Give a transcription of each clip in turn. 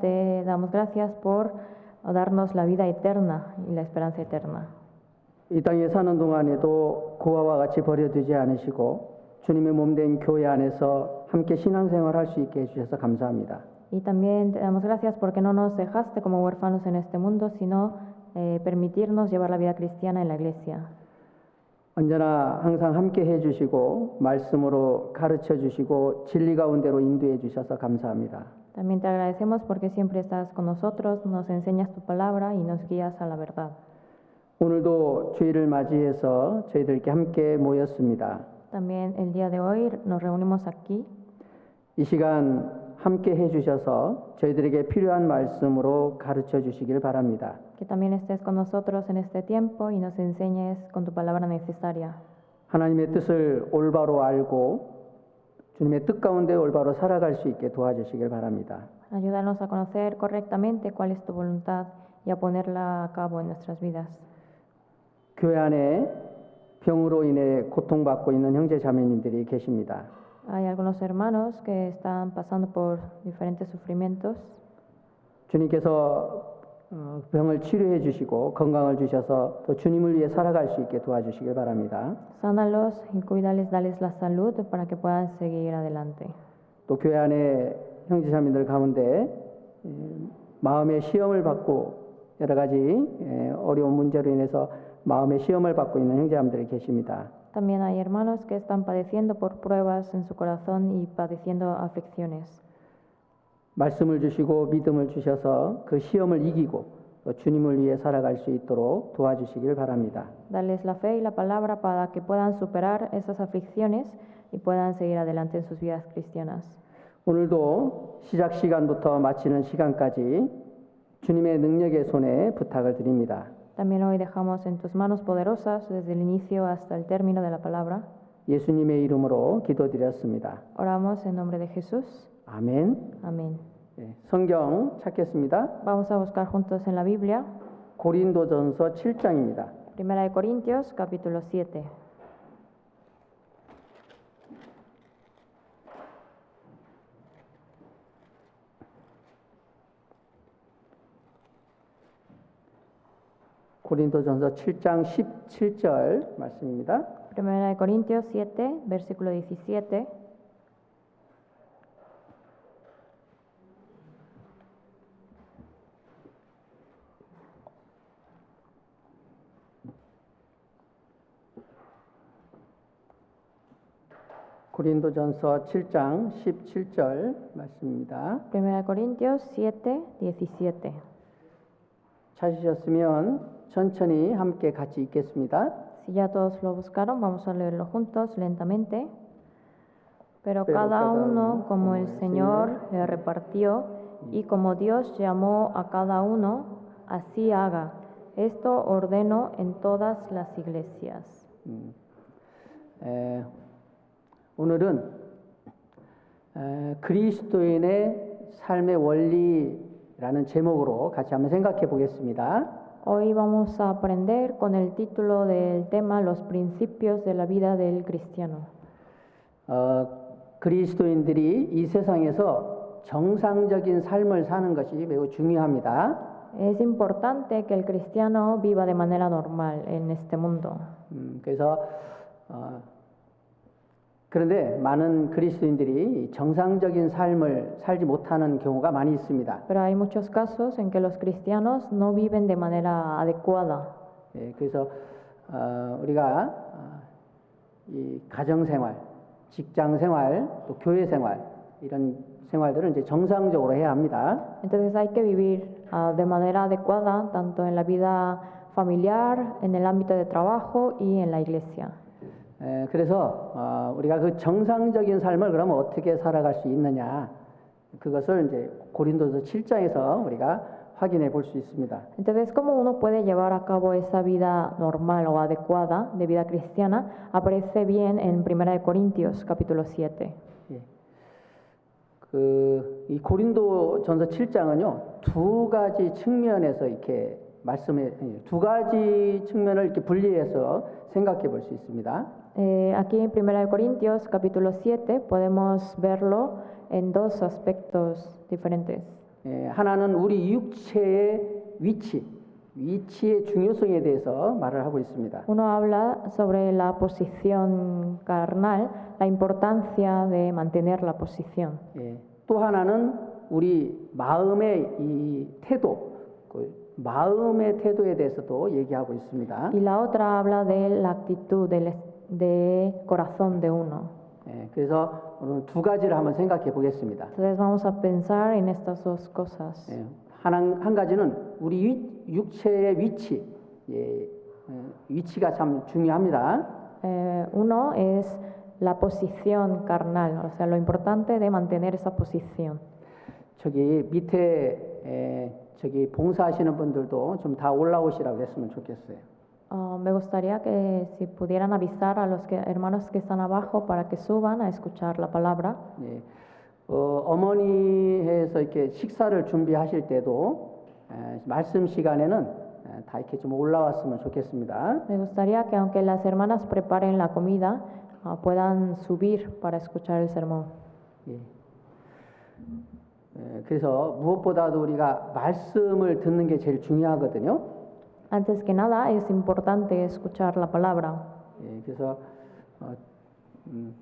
te damos gracias por darnos la vida eterna y la esperanza eterna. 이 땅에 사는 동안에도 그와 같이 버려두지 않으시고 주님의 몸된 교회 안에서 함께 신앙생활 할 수 있게 해주셔서 감사합니다. Y también te damos gracias porque no nos dejaste como huérfanos en este mundo, sino permitirnos llevar la vida cristiana en la iglesia. 언제나 항상 함께 해주시고 말씀으로 가르쳐 주시고 진리 가운데로 인도해 주셔서 감사합니다. También te agradecemos porque siempre estás con nosotros, nos enseñas tu palabra y nos guías a la verdad. 오늘도 주일을 맞이해서 저희들께 함께 모였습니다. También el día de hoy nos reunimos aquí. 이 시간 함께 해주셔서 저희들에게 필요한 말씀으로 가르쳐 주시길 바랍니다. Que también estés con nosotros en este tiempo y nos enseñes con tu palabra necesaria. 하나님의 뜻을 올바로 알고 주님의 뜻 가운데 올바로 살아갈 수 있게 도와주시길 바랍니다. Ayúdanos a conocer correctamente cuál es tu voluntad y a ponerla a cabo en nuestras vidas. 교회 안에 병으로 인해 고통받고 있는 형제 자매님들이 계십니다. Hay algunos hermanos que están pasando por diferentes sufrimientos. 주님께서 병을 치료해 주시고 건강을 주셔서 또 주님을 위해 살아갈 수 있게 도와주시길 바랍니다. Sánalos y cuídales, dales la salud para que puedan seguir adelante. 또 교회 안에 형제 자매들 가운데 마음의 시험을 받고 여러 가지 어려운 문제로 인해서 마음의 시험을 받고 있는 형제자매들이 계십니다. También hay hermanos que están padeciendo por pruebas en su corazón y padeciendo aflicciones. 말씀을 주시고 믿음을 주셔서 그 시험을 이기고 또 주님을 위해 살아갈 수 있도록 도와주시길 바랍니다. Darles la fe y la palabra para que puedan superar esas aflicciones y puedan seguir adelante en sus vidas cristianas. 오늘도 시작 시간부터 마치는 시간까지 주님의 능력의 손에 부탁을 드립니다. También hoy dejamos en tus manos poderosas desde el inicio hasta el término de la palabra. 예수님의 이름으로 기도드렸습니다. Oramos en nombre de Jesús. 아멘. Amén. 성경 찾겠습니다. Vamos a buscar juntos en la Biblia. 고린도전서 7장입니다. Primera de Corintios, capítulo 7. 고린도전서 7장 17절 말씀입니다. Primera de Corintios 7, versículo 17. 고린도전서 7장 17절 말씀입니다. Primera de Corintios 7, 17. 찾으셨으면 천천히 함께 같이 읽겠습니다. Si ya todos lo buscaron, vamos a leerlo juntos lentamente. Pero cada uno como el Señor le repartió y como Dios llamó a cada uno, así haga. Esto ordeno en todas las iglesias. 오늘은 그리스도인의 삶의 원리라는 제목으로 같이 한번 생각해 보겠습니다. Hoy vamos a aprender con el título del tema Los principios de la vida del cristiano. 그리스도인들이 이 세상에서 정상적인 삶을 사는 것이 매우 중요합니다. Es importante que el cristiano viva de manera normal en este mundo. 그래서 그런데 많은 그리스도인들이 정상적인 삶을 살지 못하는 경우가 많이 있습니다. Pero hay muchos casos en que los cristianos no viven de manera adecuada. 그래서 우리가 이 가정생활, 직장생활, 또 교회생활 이런 생활들은 이제 정상적으로 해야 합니다. Entonces hay que vivir de manera adecuada tanto en la vida familiar, en el ámbito de trabajo y en la iglesia. 그래서 우리가 그 정상적인 삶을 그러면 어떻게 살아갈 수 있느냐 그것을 이제 고린도서 7장에서 우리가 확인해 볼 수 있습니다. Entonces, ¿cómo uno puede llevar a cabo esa vida normal o adecuada de vida cristiana? Aparece bien en Primera de Corintios, capítulo 7. 이 고린도전서 7장은요 두 가지 측면에서 이렇게 두 가지 측면을 이렇게 분리해서 생각해 볼 수 있습니다. Aquí en Primera de Corintios, capítulo 7, podemos verlo en dos aspectos diferentes. 하나는 우리 육체의 위치의 중요성에 대해서 말을 하고 있습니다. Uno habla sobre la posición carnal, la importancia de mantener la posición. 또 하나는 우리 마음의 이 태도, 마음의 태도에 대해서도 얘기하고 있습니다. Y la otra habla de la actitud de corazón de uno. 그래서 오늘 두 가지를 한번 생각해 보겠습니다. Entonces vamos a pensar en estas dos cosas. 한 가지는 우리 육체의 위치가 참 중요합니다. Uno es la posición carnal, o sea, lo importante de mantener esa posición. 저기 밑에 저기 봉사하시는 분들도 좀 다 올라오시라고 했으면 좋겠어요. Me gustaría que si pudieran avisar a los hermanos que están abajo para que suban a escuchar la palabra. 어머니에서 이렇게 식사를 준비하실 때도 말씀 시간에는 다 이렇게 좀 올라왔으면 좋겠습니다. Me gustaría que aunque las hermanas preparen la comida, puedan subir para escuchar el sermón. 그래서 무엇보다도 우리가 말씀을 듣는 게 제일 중요하거든요. Antes que nada es importante escuchar la palabra. 그래서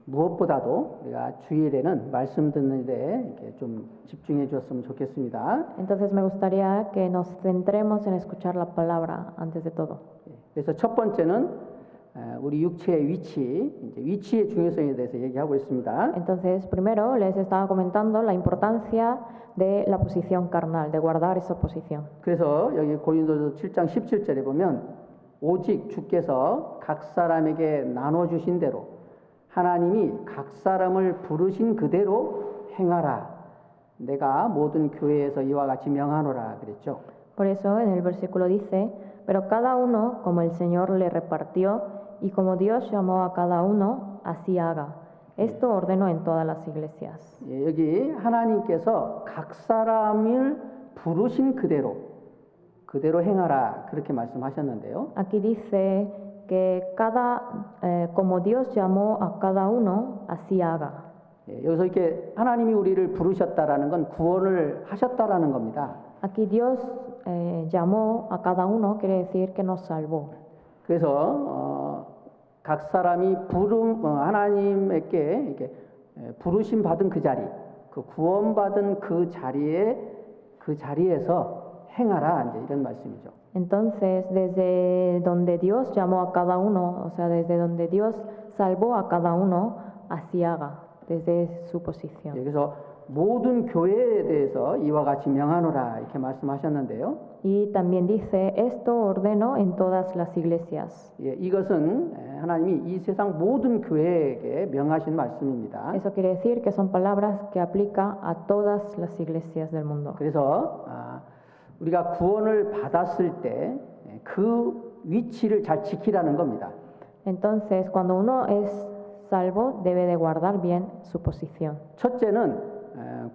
무엇보다도 우리가 주일에는 말씀 듣는 데 이렇게 좀 집중해 주었으면 좋겠습니다. Entonces me gustaría que nos centremos en escuchar la palabra antes de todo. 그래서 첫 번째는 우리 육체의 위치의 중요성에 대해서 얘기하고 있습니다. Entonces, primero les estaba comentando la importancia de la posición carnal, de guardar esa posición. 그래서 여기 고린도서 7장 17절에 보면 오직 주께서 각 사람에게 나눠 주신 대로 하나님이 각 사람을 부르신 그대로 행하라. 내가 모든 교회에서 이와 같이 명하노라 그랬죠. Por eso en el versículo dice, pero cada uno como el Señor le repartió y como Dios llamó a cada uno, así haga. Esto ordeno en todas las iglesias. 여기 하나님께서 각 사람을 부르신 그대로 행하라 그렇게 말씀하셨는데요. Aquí dice que como Dios llamó a cada uno, así haga. 여기서 이렇게 하나님이 우리를 부르셨다라는 건 구원을 하셨다라는 겁니다. Aquí Dios llamó a cada uno quiere decir que nos salvó. 그래서 각 사람이 하나님께 이렇게 부르심 받은 그 자리, 그 구원받은 그 자리에서 행하라 이제 이런 말씀이죠. Entonces, desde donde Dios llamó a cada uno, o sea, desde donde Dios salvó a cada uno, así haga, desde su posición. 그래서 모든 교회에 대해서 이와 같이 명하노라 이렇게 말씀하셨는데요. Y también dice, esto ordeno en todas las iglesias. 이것은 하나님이 이 세상 모든 교회에게 명하신 말씀입니다. Eso quiere decir que son palabras que aplica a todas las iglesias del mundo. 그래서 우리가 구원을 받았을 때 그 위치를 잘 지키라는 겁니다. Entonces, cuando uno es salvo, debe de guardar bien su posición. 첫째는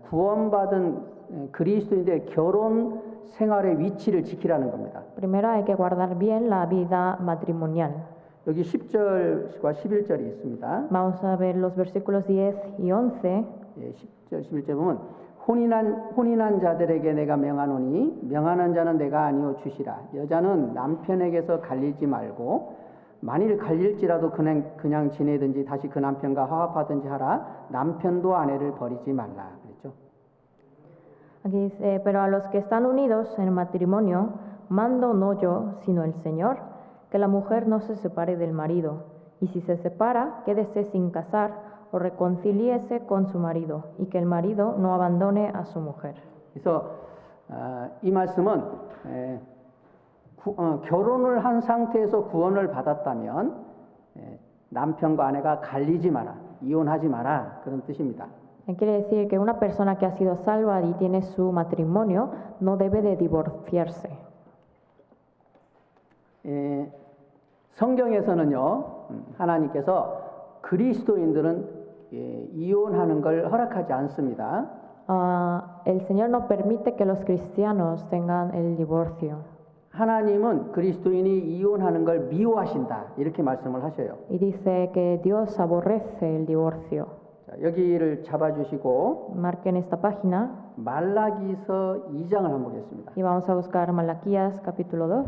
구원받은 그리스도인들의 결혼 생활의 위치를 지키라는 겁니다. Primero hay que guardar bien la vida matrimonial. 여기 10절과 11절이 있습니다. Vamos a ver los versículos 10 y 11. 10절 11절 보면 혼인한 자들에게 내가 명하노니 명하는 자는 내가 아니요 주시라. 여자는 남편에게서 갈리지 말고 만일 갈릴지라도 그냥 지내든지 다시 그 남편과 화합하든지 하라. 남편도 아내를 버리지 말라. 그랬죠. Aquí dice, pero a los que están unidos en matrimonio, mando no yo, sino el Señor, que la mujer no se separe del marido, y si se separa, quédese sin casar o reconcilíese con su marido, y que el marido no abandone a su mujer. 그래서 이 말씀은 결혼을 한 상태에서 구원을 받았다면 남편과 아내가 갈리지 마라, 이혼하지 마라 그런 뜻입니다. Quiere decir que una persona que ha sido salva y tiene su matrimonio no debe de divorciarse. 성경에서는요, 하나님께서 그리스도인들은 이혼하는 걸 허락하지 않습니다. El Señor no permite que los cristianos tengan el divorcio. 하나님은 그리스도인이 이혼하는 걸 미워하신다 이렇게 말씀을 하셔요. Y dice que Dios aborrece el divorcio. 자, 여기를 잡아주시고 Marquen esta página 말라기서 2장을 한번 보겠습니다. y vamos a buscar Malaquías capítulo 2.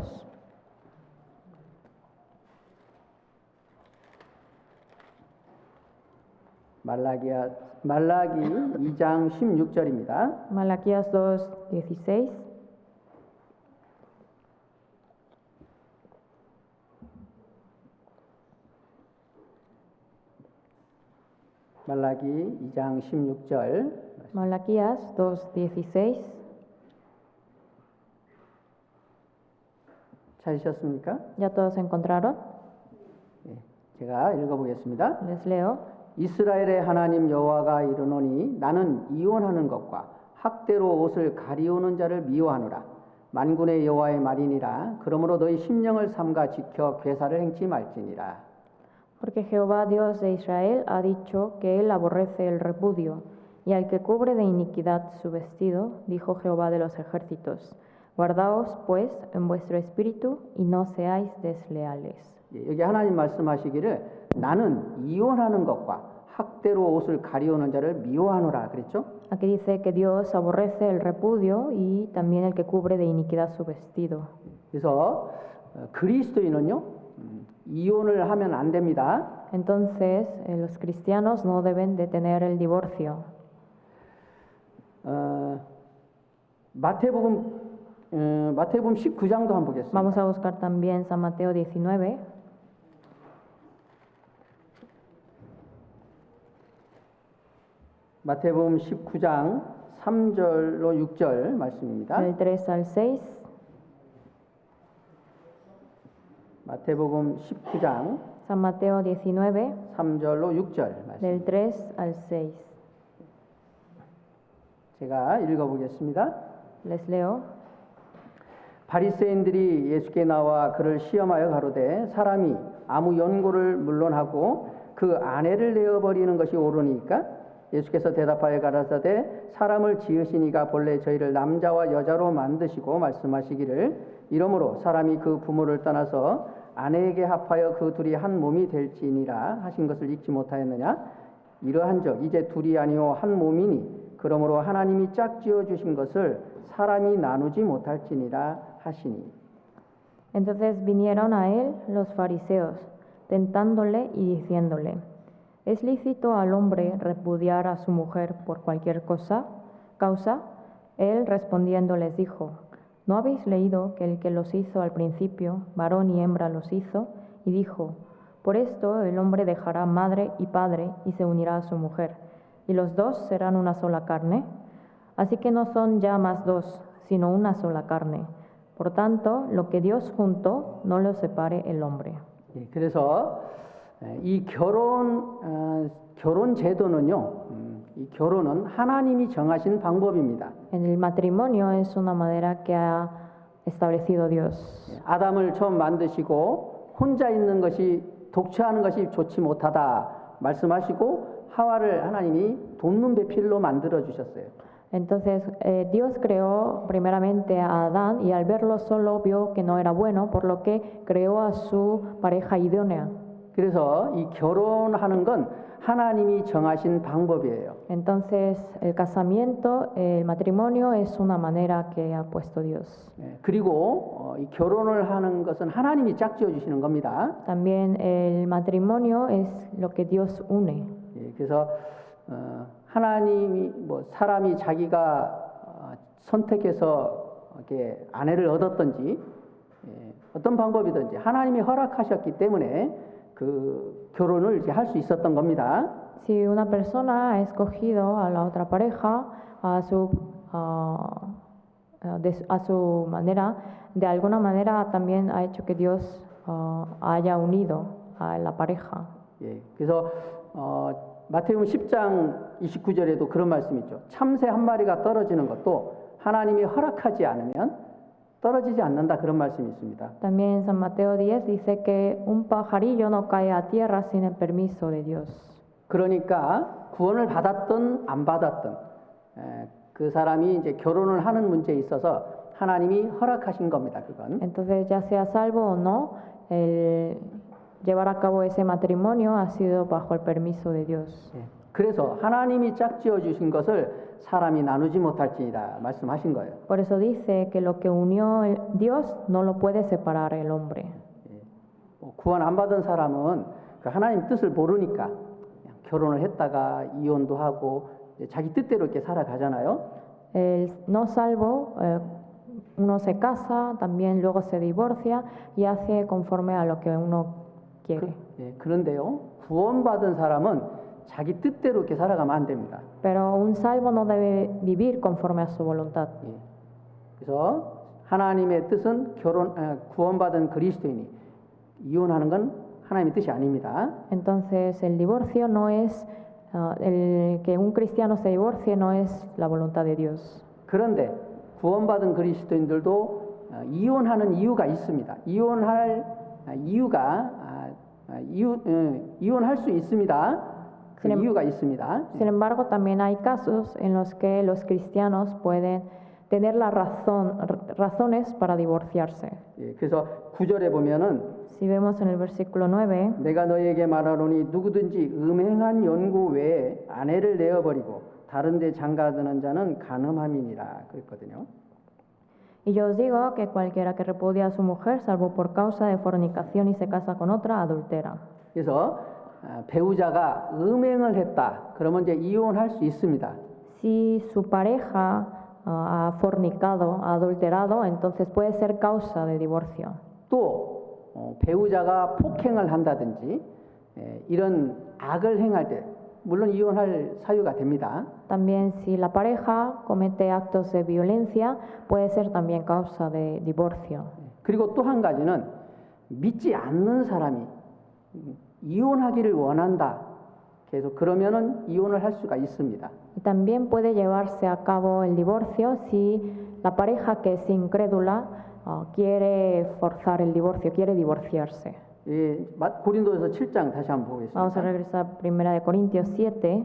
말라기 2장 16절입니다. Malaquías 2:16. 말라기 2장 16절 Malaquías 2:16. 찾으셨습니까? ¿Ya todos encontraron? 예, 제가 읽어보겠습니다. Les leo. 이스라엘의 하나님 여호와가 이르노니 나는 이혼하는 것과 학대로 옷을 가리우는 자를 미워하노라. 만군의 여호와의 말이니라. 그러므로 너희 심령을 삼가 지켜 괴사를 행치 말지니라. Porque Jehová Dios de Israel ha dicho que él aborrece el repudio, y al que cubre de iniquidad su vestido, dijo Jehová de los ejércitos. Guardaos, pues, en vuestro espíritu, y no seáis desleales. 예, 여기 하나님 말씀하시기를 나는 이혼하는 것과 학대로 옷을 가리우는 자를 미워하노라 그랬죠? Aquí dice que Dios aborrece el repudio y también el que cubre de iniquidad su vestido. 그래서 그리스도인은요 이혼을 하면 안 됩니다. Entonces, los cristianos no deben de tener el divorcio. 마태복음 19장도 한번 보겠습니다. Vamos a buscar también San Mateo 19. 마태복음 19장 3절로 6절 말씀입니다. Del 3 al 6. 마태복음 19장 San Mateo 19, 3절로 6절 말씀. del 3 al 6. 제가 읽어보겠습니다. Les leo. 바리새인들이 예수께 나와 그를 시험하여 가로되 사람이 아무 연고를 물론하고 그 아내를 내어버리는 것이 옳으니까? 예수께서 대답하여 가라사대 사람을 지으시니가 본래 저희를 남자와 여자로 만드시고 말씀하시기를 이러므로 사람이 그 부모를 떠나서 아내에게 합하여 그 둘이 한 몸이 될지니라 하신 것을 읽지 못하였느냐? 이러한즉 이제 둘이 아니요 한 몸이니 그러므로 하나님이 짝지어 주신 것을 사람이 나누지 못할지니라 하시니. Entonces vinieron a él los fariseos, tentándole y diciéndole: ¿Es lícito al hombre repudiar a su mujer por cualquier causa? Él respondiendo les dijo: ¿No habéis leído que el que los hizo al principio, varón y hembra los hizo? Y dijo: Por esto el hombre dejará madre y padre y se unirá a su mujer, y los dos serán una sola carne. Así que no son ya más dos, sino una sola carne. Por tanto, lo que Dios juntó, no lo separe el hombre. 그래서 이 결혼 제도는요, 이 결혼은 하나님이 정하신 방법입니다. El matrimonio es una manera que ha establecido Dios. 아담을 처음 만드시고 혼자 있는 것이 독처하는 것이 좋지 못하다 말씀하시고 하와를 하나님이 돕는 배필로 만들어 주셨어요. Entonces Dios creó primeramente a Adán y al verlo solo vio que no era bueno, por lo que creó a su pareja idónea. 그래서 이 결혼하는 건 하나님이 정하신 방법이에요. Entonces el casamiento, el matrimonio es una manera que ha puesto Dios. 그리고 이 결혼을 하는 것은 하나님이 짝지어 주시는 겁니다. También el matrimonio es lo que Dios une. 그래서 하나님이 사람이 자기가 선택해서 이렇게 아내를 얻었든지 어떤 방법이든지 하나님이 허락하셨기 때문에 그 결혼을 이렇게 할 수 있었던 겁니다. Si una persona ha escogido a la otra pareja a su manera, de alguna manera también ha hecho que Dios haya unido a la pareja. 그래서 마태복음 10장 29절에도 그런 말씀이 있죠. 참새 한 마리가 떨어지는 것도 하나님이 허락하지 않으면 떨어지지 않는다 그런 말씀이 있습니다. También en San Mateo 10 dice que un pajarillo no cae a tierra sin el permiso de Dios. 그러니까 구원을 받았든 안 받았든 그 사람이 이제 결혼을 하는 문제에 있어서 하나님이 허락하신 겁니다. 그건. Entonces ya sea salvo o no, el llevar a cabo ese matrimonio ha sido bajo el permiso de Dios. 그래서 하나님이 짝지어 주신 것을 사람이 나누지 못할지니라 말씀하신 거예요. Por eso dice que lo que unió Dios no lo puede separar el hombre. 구원 안 받은 사람은 그 하나님 뜻을 모르니까 그냥 결혼을 했다가 이혼도 하고 자기 뜻대로 이렇게 살아가잖아요. El no salvo, uno se casa, también luego se divorcia y hace conforme a lo que uno quiere. 그런데요, 구원받은 사람은 자기 뜻대로 이렇게 살아가면 안 됩니다. Pero un salvo no debe vivir conforme a su voluntad. 그래서 하나님의 뜻은 구원받은 그리스도인이 이혼하는 건 하나님의 뜻이 아닙니다. Entonces el divorcio no es el que un cristiano se divorcie no es la voluntad de Dios. 그런데 구원받은 그리스도인들도 이혼하는 이유가 있습니다. 이혼할 수 있습니다. 그 이유가 있습니다. Sin embargo, también hay casos en los que los cristianos pueden tener razones para divorciarse. 그래서 9절에 보면은 Si vemos en el versículo 9, 내가 너희에게 말하노니 누구든지 음행한 연고 외에 아내를 내어버리고 다른 데 장가드는 자는 간음함이니라 그랬거든요. y yo os digo que cualquiera que repudia a su mujer, salvo por causa de fornicación y se casa con otra, adultera. 그래서 배우자가 음행을 했다. 그러면 이제 이혼할 수 있습니다. Si su pareja ha fornicado, ha adulterado, entonces puede ser causa de divorcio. 또 배우자가 폭행을 한다든지 이런 악을 행할 때 물론 이혼할 사유가 됩니다. También si la pareja comete actos de violencia, puede ser también causa de divorcio. 그리고 또 한 가지는 믿지 않는 사람이 이혼하기를 원한다. 계속 그러면은 이혼을 할 수가 있습니다. Y también puede llevarse a cabo el divorcio si la pareja que es incrédula quiere forzar el divorcio, quiere divorciarse. 고린도에서 7장 다시 한번 보겠습니다. Vamos a regresar a 1 Corintios 7,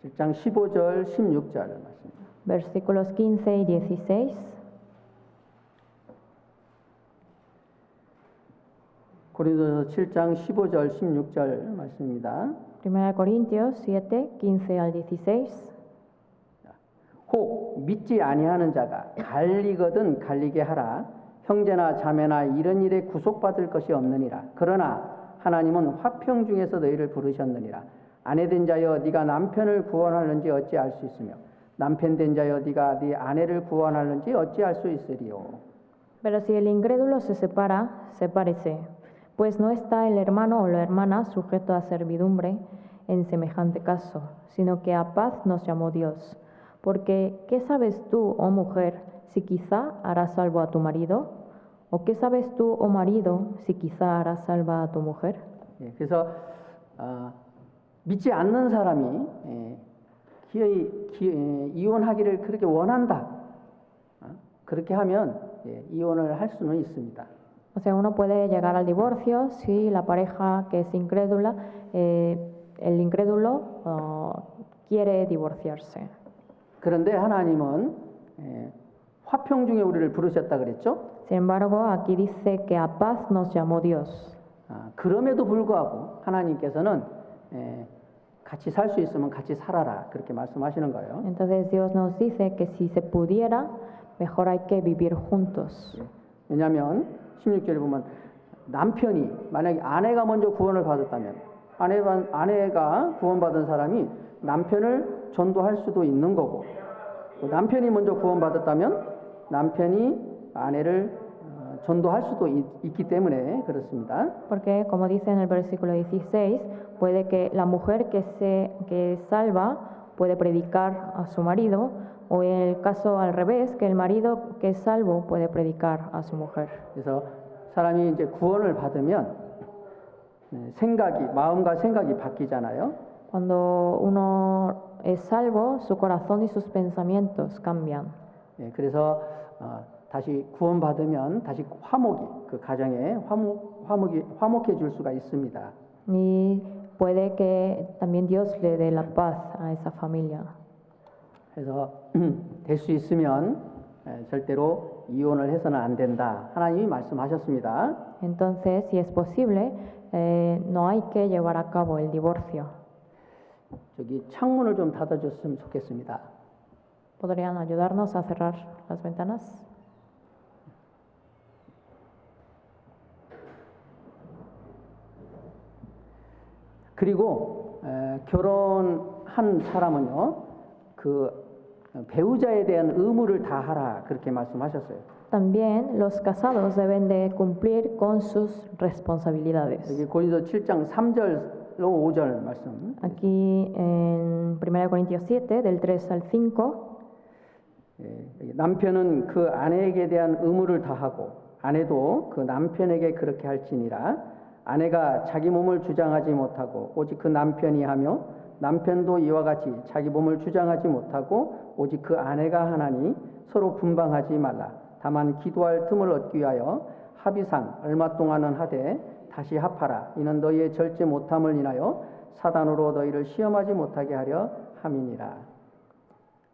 7장 15절, 16절 말씀입니다. versículos 15 y 16. 고린도서 7장 15절, 16절 말씀입니다. 1 Corintios 7, 15 al 16. 혹 믿지 아니하는 자가 갈리거든 갈리게 하라. 형제나 자매나 이런 일에 구속받을 것이 없느니라. 그러나 하나님은 화평 중에서 너희를 부르셨느니라. 아내 된 자여 네가 남편을 구원하는지 어찌할 수 있으며 남편 된 자여 네가 네 아내를 구원하는지 어찌할 수 있으리요. Pero si el incrédulo se separa, sepárese, pues no está el hermano o la hermana sujeto a servidumbre en semejante caso, sino que a paz nos llamó Dios. Porque, ¿qué sabes tú, oh mujer, si quizá harás salvo a tu marido? ¿O qué sabes tú, oh marido, si quizá harás salva a tu mujer? 그래서 믿지 않는 사람이 이혼하기를 그렇게 원한다. 그렇게 하면 이혼을 할 수는 있습니다. O sea, uno puede llegar al divorcio si la pareja que es incrédula, el incrédulo quiere divorciarse. 그런데 하나님은 화평 중에 우리를 부르셨다 그랬죠? Sin embargo, aquí dice que a paz nos llamó Dios. 그럼에도 불구하고 하나님께서는 같이 살 수 있으면 같이 살아라 그렇게 말씀하시는 거예요. Entonces Dios nos dice que si se pudiera, mejor hay que vivir juntos. 왜냐하면 16절에 보면 남편이 만약에 아내가 먼저 구원을 받았다면 아내가 구원받은 사람이 남편을 전도할 수도 있는 거고 남편이 먼저 구원받았다면 남편이 아내를 전도할 수도 있기 때문에 그렇습니다. Porque como dice en el versículo 16, puede que la mujer que salva puede predicar a su marido, o en el caso al revés, que el marido que es salvo puede predicar a su mujer. 그래서 사람이 이제 구원을 받으면 마음과 생각이 바뀌잖아요. Cuando uno es salvo, su corazón y sus pensamientos cambian. 그래서 다시 구원받으면 다시 그 가정에 화목해 줄 수가 있습니다. Y puede que también Dios le dé la paz a esa familia. 그래서 될 수 있으면 절대로 이혼을 해서는 안 된다. 하나님이 말씀하셨습니다. Entonces, si es posible, no hay que llevar a cabo el divorcio. 저기 창문을 좀 닫아줬으면 좋겠습니다. ¿Podrían ayudarnos a cerrar las ventanas? 그리고 결혼한 사람은요, 그 배우자에 대한 의무를 다하라 그렇게 말씀하셨어요. También los casados deben de cumplir con sus responsabilidades. 여기 고린도 7장 3절로 5절 말씀. Aquí en 1 Corintios 7, del 3 al 5, 남편은 그 아내에게 대한 의무를 다하고 아내도 그 남편에게 그렇게 할지니라. 아내가 자기 몸을 주장하지 못하고 오직 그 남편이 하며 남편도 이와 같이 자기 몸을 주장하지 못하고 오직 그 아내가 하나니 서로 분방하지 말라. 다만 기도할 틈을 얻기 위하여 합의상 얼마 동안은 하되 다시 합하라. 이는 너희의 절제 못함을 인하여 사단으로 너희를 시험하지 못하게 하려 함이니라.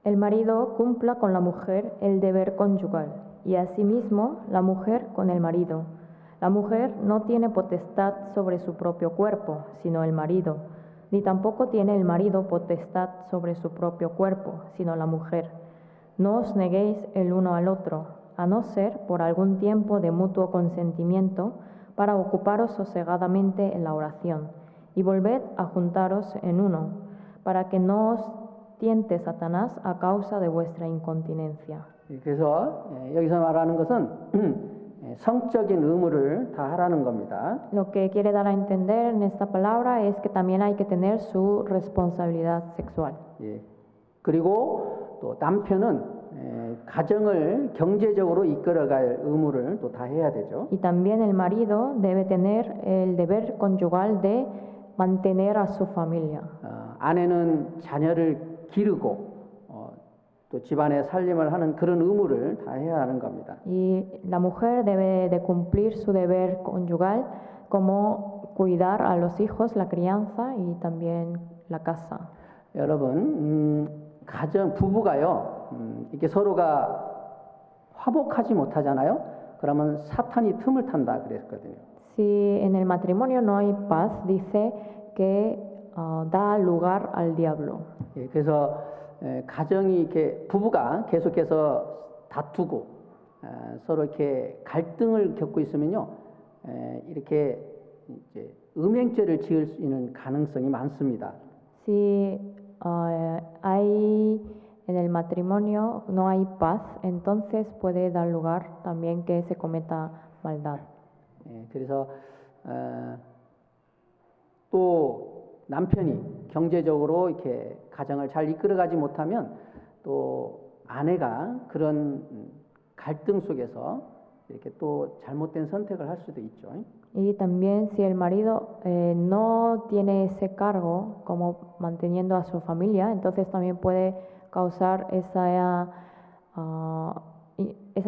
el marido cumpla con la mujer el deber conyugal y asimismo la mujer con el marido. La mujer no tiene potestad sobre su propio cuerpo, sino el marido, ni tampoco tiene el marido potestad sobre su propio cuerpo, sino la mujer. No os neguéis el uno al otro, a no ser por algún tiempo de mutuo consentimiento, para ocuparos sosegadamente en la oración, y volved a juntaros en uno, para que no os tiente Satanás a causa de vuestra incontinencia. 그래서 여기서 말하는 것은 성적인 의무를 다하라는 겁니다. Lo que quiere dar a entender en esta palabra es que también hay que tener su responsabilidad sexual. 예. 그리고 또 남편은 가정을 경제적으로 이끌어갈 의무를 또 다해야 되죠. Y también el marido debe tener el deber conyugal de mantener a su familia. 아내는 자녀를 기르고 또 집안의 살림을 하는 그런 의무를 다해야 하는 겁니다. Y la mujer debe de cumplir su deber conyugal como cuidar a los hijos, la crianza y también la casa. 여러분, 가정 부부가요, 이렇게 서로가 화목하지 못하잖아요. 그러면 사탄이 틈을 탄다 그랬거든요. Si en el matrimonio no hay paz, dice que da lugar al diablo. 예, 그래서 가정이 이렇게 부부가 계속해서 다투고 서로 이렇게 갈등을 겪고 있으면요, 이렇게 이제 음행죄를 지을 수 있는 가능성이 많습니다. Si hay en el matrimonio no hay paz, entonces puede dar lugar también que se cometa maldad. 예, 그래서 또 남편이 경제적으로 이렇게 가정을 잘 이끌어가지 못하면 또 아내가 그런 갈등 속에서 이렇게 또 잘못된 선택을 할 수도 있죠. Y también si el marido no tiene ese cargo como manteniendo a su familia, entonces también puede causar esa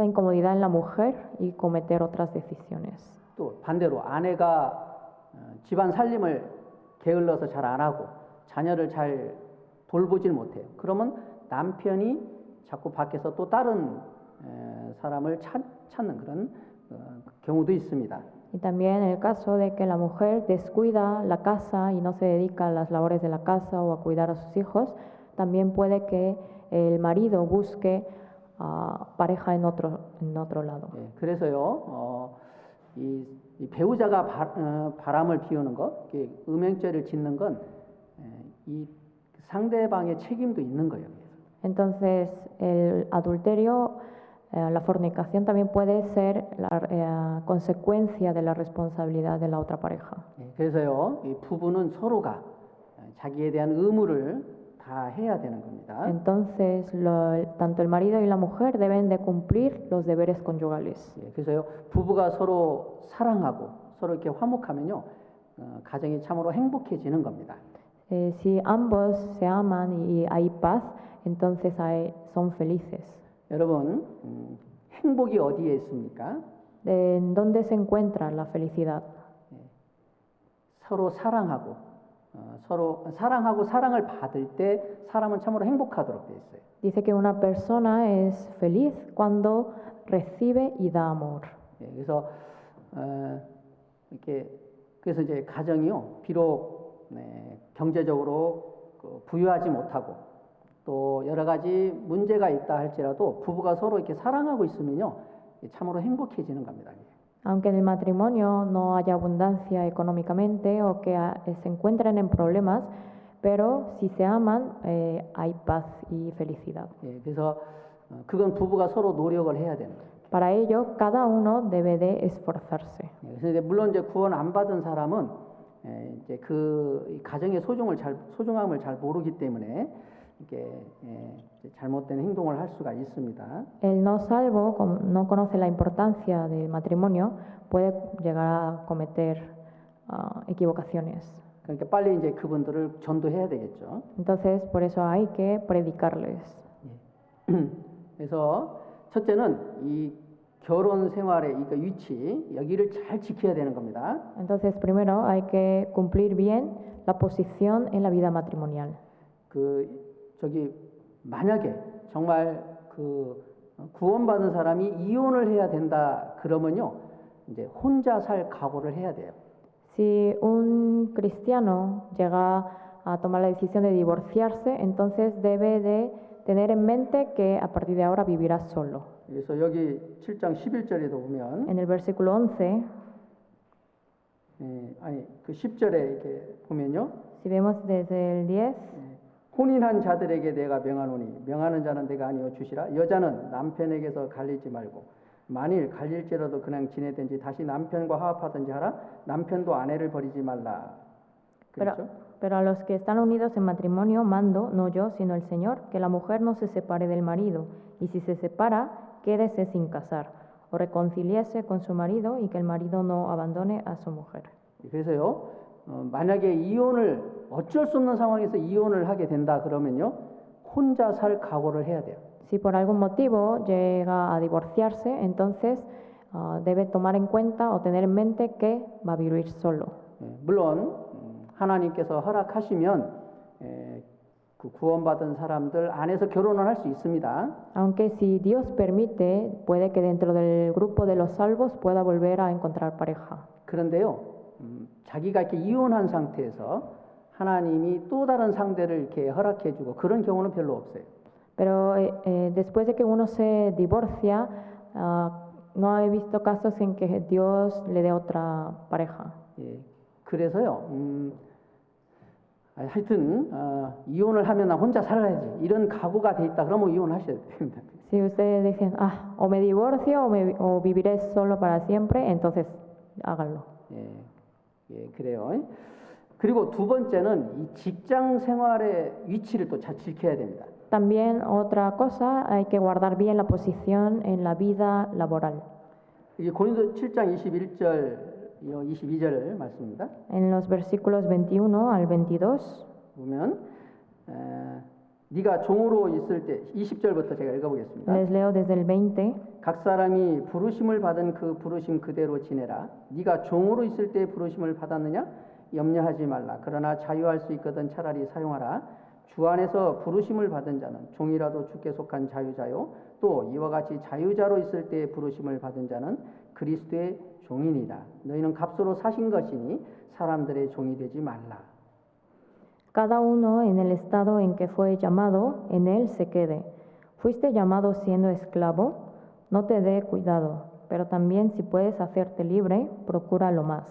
incomodidad en la mujer y cometer otras decisiones. 또 반대로 아내가 집안 살림을 게을러서 잘 안 하고 자녀를 잘 돌보질 못해요. 그러면 남편이 자꾸 밖에서 또 다른 사람을 찾는 그런 경우도 있습니다. Y también el caso de que la mujer descuida la casa y no se dedica a las labores de la casa o a cuidar a sus hijos, también puede que el marido busque pareja en otro lado. 예, 그래서요, 이 배우자가 바람을 피우는 것, 음행죄를 짓는 건 이 상대방의 책임도 있는 거예요. Entonces, el adulterio, la fornicación también puede ser la consecuencia de la responsabilidad de la otra pareja. 예, 그래서요, 이 부부는 서로가 자기에 대한 의무를 다 해야 되는 겁니다. Entonces, tanto el marido y la mujer deben de cumplir los deberes conyugales. 예, 그래서요, 부부가 서로 사랑하고 서로 이렇게 화목하면요, 가정이 참으로 행복해지는 겁니다. Si ambos se aman y hay paz, entonces son felices. 여러분, 행복이 어디에 있습니까? ¿En dónde se encuentra la felicidad? 예, 서로 사랑하고 서로 사랑하고 사랑을 받을 때 사람은 참으로 행복하도록 돼 있어요. Dice que una persona es feliz cuando recibe y da amor. 예, 그래서 이렇게 그래서 이제 가정이요, 비록 경제적으로 부유하지 못하고 또 여러 가지 문제가 있다 할지라도 부부가 서로 이렇게 사랑하고 있으면요 참으로 행복해지는 겁니다. Aunque en el matrimonio no haya abundancia económicamente o que se encuentren en problemas, pero si se aman, hay paz y felicidad. 예, 그래서 그건 부부가 서로 노력을 해야 되는 거예요. Para ello, cada uno debe de esforzarse. 예, 그래서 이제 물론 이제 구원 안 받은 사람은 이제 그 가정의 소중함을 잘 모르기 때문에 이게 잘못된 행동을 할 수가 있습니다. El no salvo, no conoce la importancia del matrimonio, puede llegar a cometer equivocaciones. 그러니까 빨리 이제 그분들을 전도해야 되겠죠. Entonces, por eso hay que predicarles. 그래서 첫째는 이 결혼 생활의 이 위치 여기를 잘 지켜야 되는 겁니다. Entonces, primero hay que cumplir bien la posición en la vida matrimonial. 만약에 정말 구원받은 사람이 이혼을 해야 된다 그러면요 이제 혼자 살 각오를 해야 돼요. Si un cristiano llega a tomar la decisión de divorciarse, entonces debe de tener en mente que a partir de ahora vivirá solo. 그래서 여기 7장 11절에도 보면 En el versículo 11, 그 10절에 이렇게 보면요. si vemos desde el 10, 혼인한 자들에게 내가 명하노니 명하는 자는 내가 아니요 주시라. 여자는 남편에게서 갈리지 말고 만일 갈릴지라도 그냥 지내든지 다시 남편과 화합하든지 하라. 남편도 아내를 버리지 말라. 그렇죠? Pero a los que están unidos en matrimonio mando, no yo, sino el Señor, que la mujer no se separe del marido, y si se separa, quédese sin casar, o reconciliese con su marido, y que el marido no abandone a su mujer. 그래서요, 만약에 이혼을 어쩔 수 없는 상황에서 이혼을 하게 된다 그러면요, 혼자 살 각오를 해야 돼요. Si por algún motivo llega a divorciarse, entonces debe tomar en cuenta o tener en mente que va a vivir solo. 물론 하나님께서 허락하시면 그 구원받은 사람들 안에서 결혼을 할 수 있습니다. Aunque si Dios permite, puede que dentro del grupo de los salvos pueda volver a encontrar pareja. 그런데요, 자기가 이렇게 이혼한 상태에서 하나님이 또 다른 상대를 이렇게 허락해주고 그런 경우는 별로 없어요. Pero después de que uno se divorcia, no he visto casos en que Dios le dé otra pareja. 예, 그래서요, 하여튼 이혼을 하면 나 혼자 살아야지 이런 각오가 돼 있다 그러면 이혼하셔야 됩니다. Si ustedes dicen, o me divorcio o viviré solo para siempre, entonces háganlo. 예, 그래요. 그리고 두 번째는 이 직장 생활의 위치를 또 잘 지켜야 됩니다. También otra cosa, hay que guardar bien la posición en la vida laboral. 이게 고린도 7장 21절, 22절 말씀입니다. En los versículos 21 al 22 보면 네가 종으로 있을 때 20절부터 제가 읽어보겠습니다. les leo desde el 20. 각 사람이 부르심을 받은 그 부르심 그대로 지내라. 네가 종으로 있을 때 부르심을 받았느냐? 염려하지 말라. 그러나 자유할 수 있거든 차라리 사용하라. 주 안에서 부르심을 받은 자는 종이라도 주께 속한 자유자요. 또 이와 같이 자유자로 있을 때 부르심을 받은 자는 그리스도의 종이니라. 너희는 값으로 사신 것이니 사람들의 종이 되지 말라. Cada uno en el estado en que fue llamado, en él se quede. Fuiste llamado siendo esclavo, no te dé cuidado, pero también si puedes hacerte libre, procúralo más.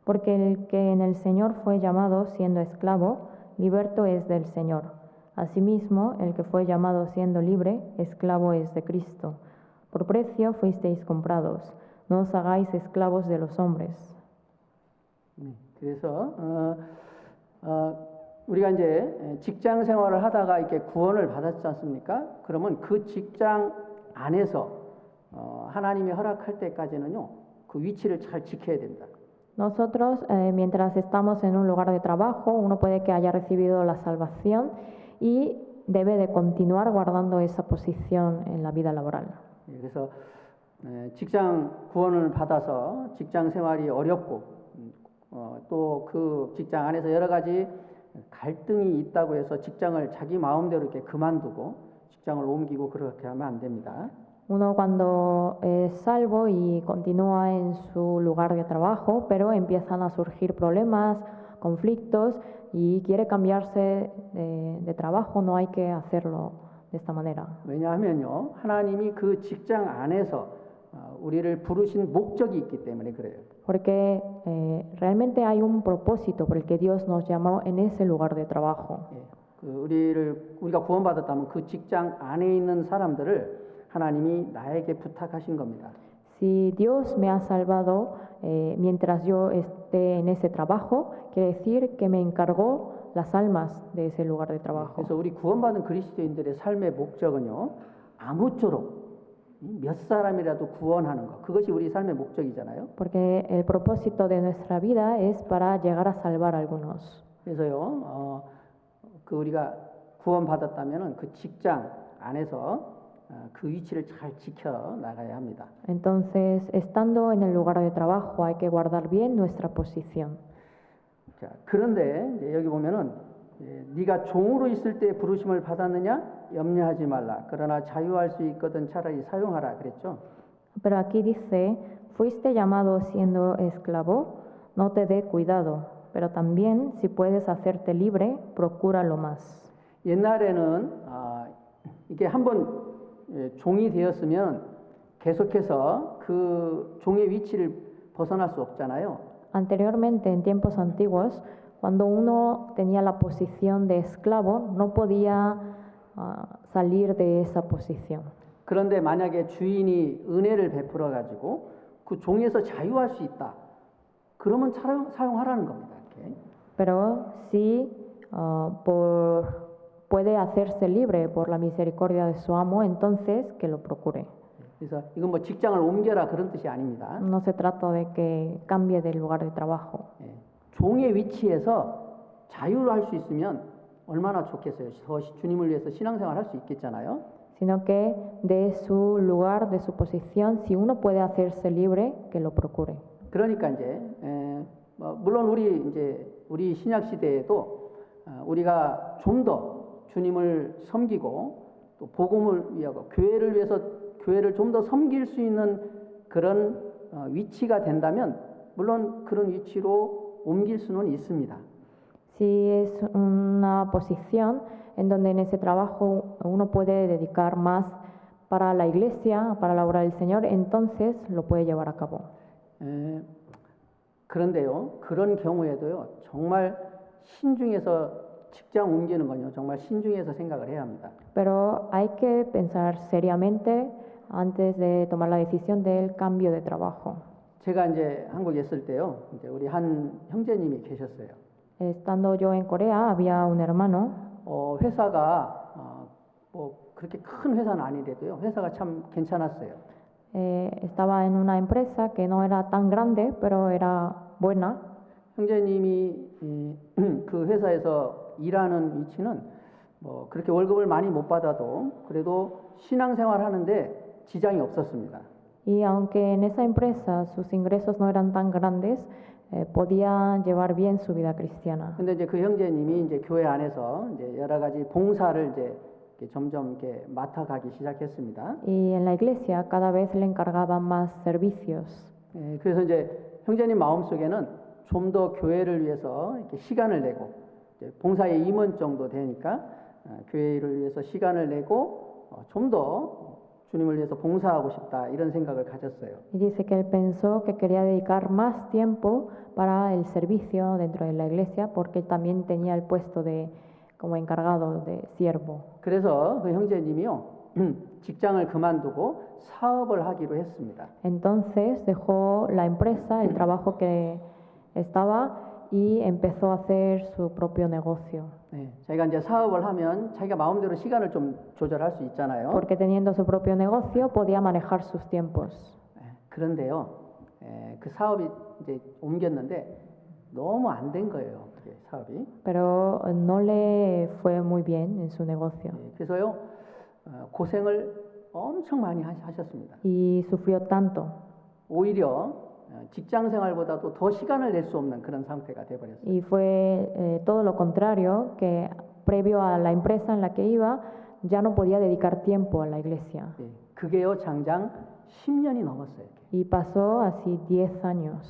Porque el que en el Señor fue llamado siendo esclavo, liberto es del Señor. Asimismo, el que fue llamado siendo libre, esclavo es de Cristo. Por precio fuisteis comprados. No os hagáis esclavos de los hombres. 그래서 우리가 이제 직장 생활을 하다가 이렇게 구원을 받았지 않습니까? 그러면 그 직장 안에서 하나님이 허락할 때까지는요, 그 위치를 잘 지켜야 됩니다. Nosotros, mientras estamos en un lugar de trabajo, uno puede que haya recibido la salvación y debe de continuar guardando esa posición en la vida laboral. 그래서 직장 구원을 받아서 직장 생활이 어렵고 또 그 직장 안에서 여러 가지 갈등이 있다고 해서 직장을 자기 마음대로 이렇게 그만두고 직장을 옮기고 그렇게 하면 안 됩니다. Uno cuando es salvo y continúa en su lugar de trabajo, pero empiezan a surgir problemas, conflictos, y quiere cambiarse de trabajo, no hay que hacerlo de esta manera. 왜냐하면요, 하나님이 그 직장 안에서 우리를 부르신 목적이 있기 때문에 그래요. Porque realmente hay un propósito por el que Dios nos llamó en ese lugar de trabajo. 예, 우리가 구원받았다면 그 직장 안에 있는 사람들을 하나님이 나에게 부탁하신 겁니다. Si Dios me ha salvado mientras yo esté en ese trabajo, quiere decir que me encargó las almas de ese lugar de trabajo. 그래서 우리 구원받은 그리스도인들의 삶의 목적은요, 아무쪼록 몇 사람이라도 구원하는 것, 그것이 우리 삶의 목적이잖아요. Porque el propósito de nuestra vida es para llegar a salvar a algunos. 그래서요, 우리가 구원받았다면은 그 직장 안에서 그 위치를 잘 지켜 나가야 합니다. Entonces, estando en el lugar de trabajo, hay que guardar bien nuestra posición. 자, 그런데 이제 여기 보면은 네가 종으로 있을 때 부르심을 받았느냐? 염려하지 말라. 그러나 자유할 수 있거든 차라리 사용하라 그랬죠. Pero aquí dice, fuiste llamado siendo esclavo, no te dé cuidado, pero también si puedes hacerte libre, procúralo más. 옛날에는 이게 한번 종이 되었으면 계속해서 그 종의 위치를 벗어날 수 없잖아요. Anteriormente, en tiempos antiguos, cuando uno tenía la posición de esclavo, no podía salir de esa posición. 그런데 만약에 주인이 은혜를 베풀어 가지고 그 종에서 자유할 수 있다. 그러면 사용하라는 겁니다. 이렇게. Pero si puede hacerse libre por la misericordia de su amo, entonces que lo procure. 그래서 이건 뭐 직장을 옮겨라 그런 뜻이 아닙니다. No se trata de que cambie de lugar de trabajo. 종의 위치에서 자유를 할 수 있으면 얼마나 좋겠어요. 더 주님을 위해서 신앙생활 할 수 있겠잖아요. Sino que de su lugar, de su posición, si uno puede hacerse libre, que lo procure. 그러니까 이제 물론 우리 신약 시대에도 우리가 좀 더 주님을 섬기고 또 복음을 위하고 교회를 위해서 교회를 좀 더 섬길 수 있는 그런 위치가 된다면 물론 그런 위치로 옮길 수는 있습니다. Si es una posición en donde en ese trabajo uno puede dedicar más para la iglesia, para la obra del Señor, entonces lo puede llevar a cabo. 그런데요, 그런 경우에도요, 정말 신중해서 직장 옮기는 건요, 정말 신중해서 생각을 해야 합니다. Pero hay que pensar seriamente antes de tomar la decisión del cambio de trabajo. 제가 이제 한국에 있을 때요, 이제 우리 한 형제님이 계셨어요. Estando yo en Corea, había un hermano. 회사가 뭐 그렇게 큰 회사는 아니래도요, 회사가 참 괜찮았어요. Estaba en una empresa que no era tan grande, pero era buena. 형제님이 그 회사에서 일하는 위치는 뭐 그렇게 월급을 많이 못 받아도 그래도 신앙생활 하는데 지장이 없었습니다. Y aunque en esa empresa sus ingresos no eran tan grandes, podía llevar bien su vida cristiana. 근데 이제 그 형제님이 이제 교회 안에서 이제 여러 가지 봉사를 이제 점점 이렇게 맡아가기 시작했습니다. Y en la iglesia cada vez le encargaban más servicios. 그래서 이제 형제님 마음속에는 좀 더 교회를 위해서 이렇게 시간을 내고 봉사에 임원 정도 되니까 교회를 위해서 시간을 내고 좀 더 주님을 위해서 봉사하고 싶다 이런 생각을 가졌어요. Y dice que él pensó que quería dedicar más tiempo para el servicio dentro de la iglesia porque él también tenía el puesto de como encargado de siervo. 그래서 그 형제님이요 직장을 그만두고 사업을 하기로 했습니다. Entonces dejó la empresa, el trabajo que estaba y empezó a hacer su propio negocio. 자기가 이제 사업을 하면 자기가 마음대로 시간을 좀 조절할 수 있잖아요. Porque teniendo su propio negocio podía manejar sus tiempos. 그런데요, 그 사업이 이제 옮겼는데 너무 안 된 거예요. 그게 사업이. Pero no le fue muy bien en su negocio. 그래서요, 고생을 엄청 많이 하셨습니다. Y sufrió tanto. 오히려 직장 생활보다도 더 시간을 낼 수 없는 그런 상태가 돼 버렸어요. Y fue todo lo contrario, que previo a la empresa en la que iba ya no podía dedicar tiempo a la iglesia. 그게요 장장 10년이 넘었어요. Y pasó así 10 años.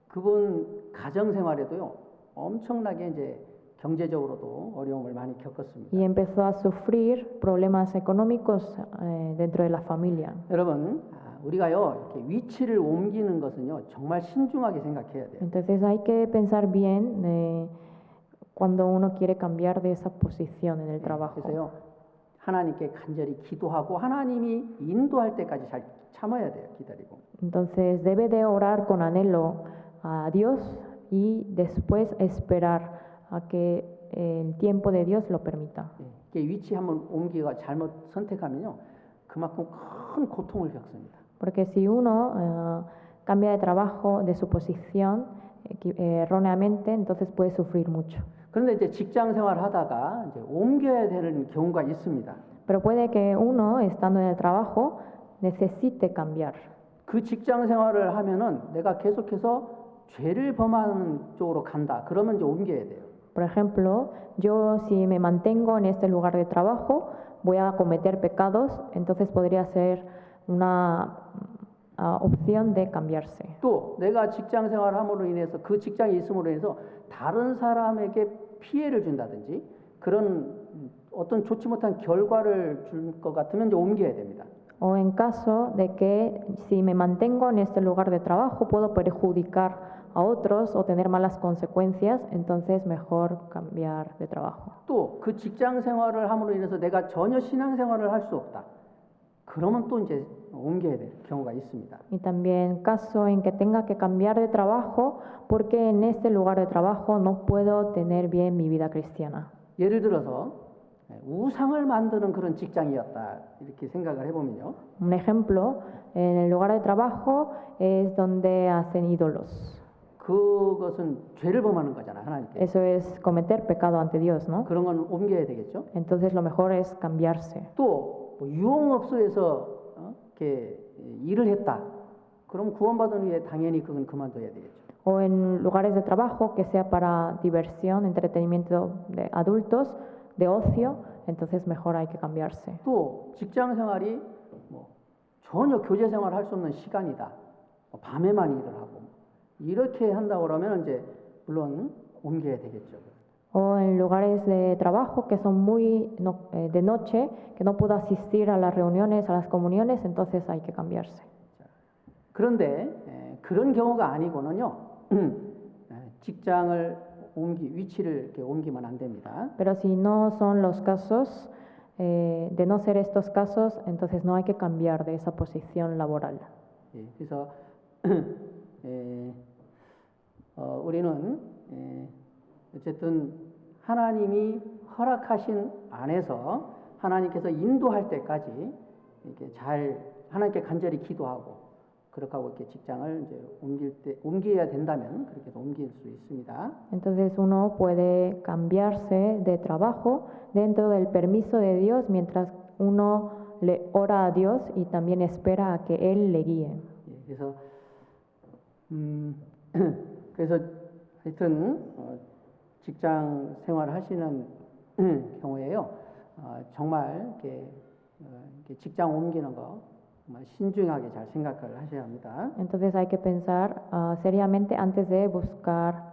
그분 가정 생활에도요 엄청나게 이제 경제적으로도 어려움을 많이 겪었습니다. y empezó a sufrir problemas económicos dentro de la familia. 여러분, 우리가요 이렇게 위치를 옮기는 것은요 정말 신중하게 생각해야 돼요. Entonces hay que pensar bien cuando uno quiere cambiar de esa posición en el trabajo. 그래서요 하나님께 간절히 기도하고 하나님이 인도할 때까지 잘 참아야 돼요. 기다리고. Entonces debe de orar con anhelo a Dios y después esperar a que el tiempo de Dios lo permita. 이게 위치 한번 옮기가 잘못 선택하면요 그만큼 큰 고통을 겪습니다. Porque si uno cambia de trabajo, de su posición erróneamente, entonces puede sufrir mucho. 그런데 이제 직장 생활 하다가 이제 옮겨야 되는 경우가 있습니다. Pero puede que uno, estando en el trabajo, necesite cambiar. 그 직장 생활을 하면은 내가 계속해서 죄를 범하는 쪽으로 간다. 그러면 이제 옮겨야 돼요. Por ejemplo, yo si me mantengo en este lugar de trabajo, voy a cometer pecados, entonces podría ser una opción de cambiarse. 또 내가 직장 생활함으로 인해서 그 직장에 있음으로 인해서 다른 사람에게 피해를 준다든지 그런 어떤 좋지 못한 결과를 줄 것 같으면 이제 옮겨야 됩니다. O en caso de que si me mantengo en este lugar de trabajo puedo perjudicar a otros o tener malas consecuencias, entonces mejor cambiar de trabajo. 또 그 직장 생활을 함으로 인해서 내가 전혀 신앙 생활을 할 수 없다. 그러면 또 이제 옮겨야 될 경우가 있습니다. Y también caso en que tenga que cambiar de trabajo porque en este lugar de trabajo no puedo tener bien mi vida cristiana. 예를 들어서 우상을 만드는 그런 직장이었다 이렇게 생각을 해보면요. Un ejemplo, en el lugar de trabajo es donde hacen ídolos. 그것은 죄를 범하는 거잖아 하나님께. Eso es cometer pecado ante Dios, ¿no? 그런 건 옮겨야 되겠죠. Entonces lo mejor es cambiarse. 또 뭐 유흥업소에서 이렇게 일을 했다. 그럼 구원받은 후에 당연히 그건 그만둬야 되겠죠. O en lugares de trabajo que sea para diversión, entretenimiento de adultos, de ocio, entonces mejor hay que cambiarse. 또 직장 생활이 뭐 전혀 교제 생활을 할 수 없는 시간이다. 밤에만 일을 하고 이렇게 한다고 그러면 이제 물론 옮겨야 되겠죠. O en lugares de trabajo que son muy de noche, que no puedo asistir a las reuniones, a las comuniones, entonces hay que cambiarse. 그런데 그런 경우가 아니고는요. 직장을 위치를 이렇게 옮기면 안 됩니다. Pero si no son los casos, de no ser estos casos, entonces no hay que cambiar de esa posición laboral. 그래서 우리는 어쨌든 하나님이 허락하신 안에서 하나님께서 인도할 때까지 이렇게 잘 하나님께 간절히 기도하고 그렇게 하고 이렇게 직장을 이제 옮겨야 된다면 그렇게 옮길 수 있습니다. Entonces uno puede cambiarse de trabajo dentro del permiso de Dios mientras uno le ora a Dios y también espera a que Él le guíe. 그래서 하여튼 직장 생활 하시는 경우에요. 정말 이렇게 직장 옮기는 거 정말 신중하게 잘 생각을 하셔야 합니다. Entonces hay que pensar seriamente antes de buscar,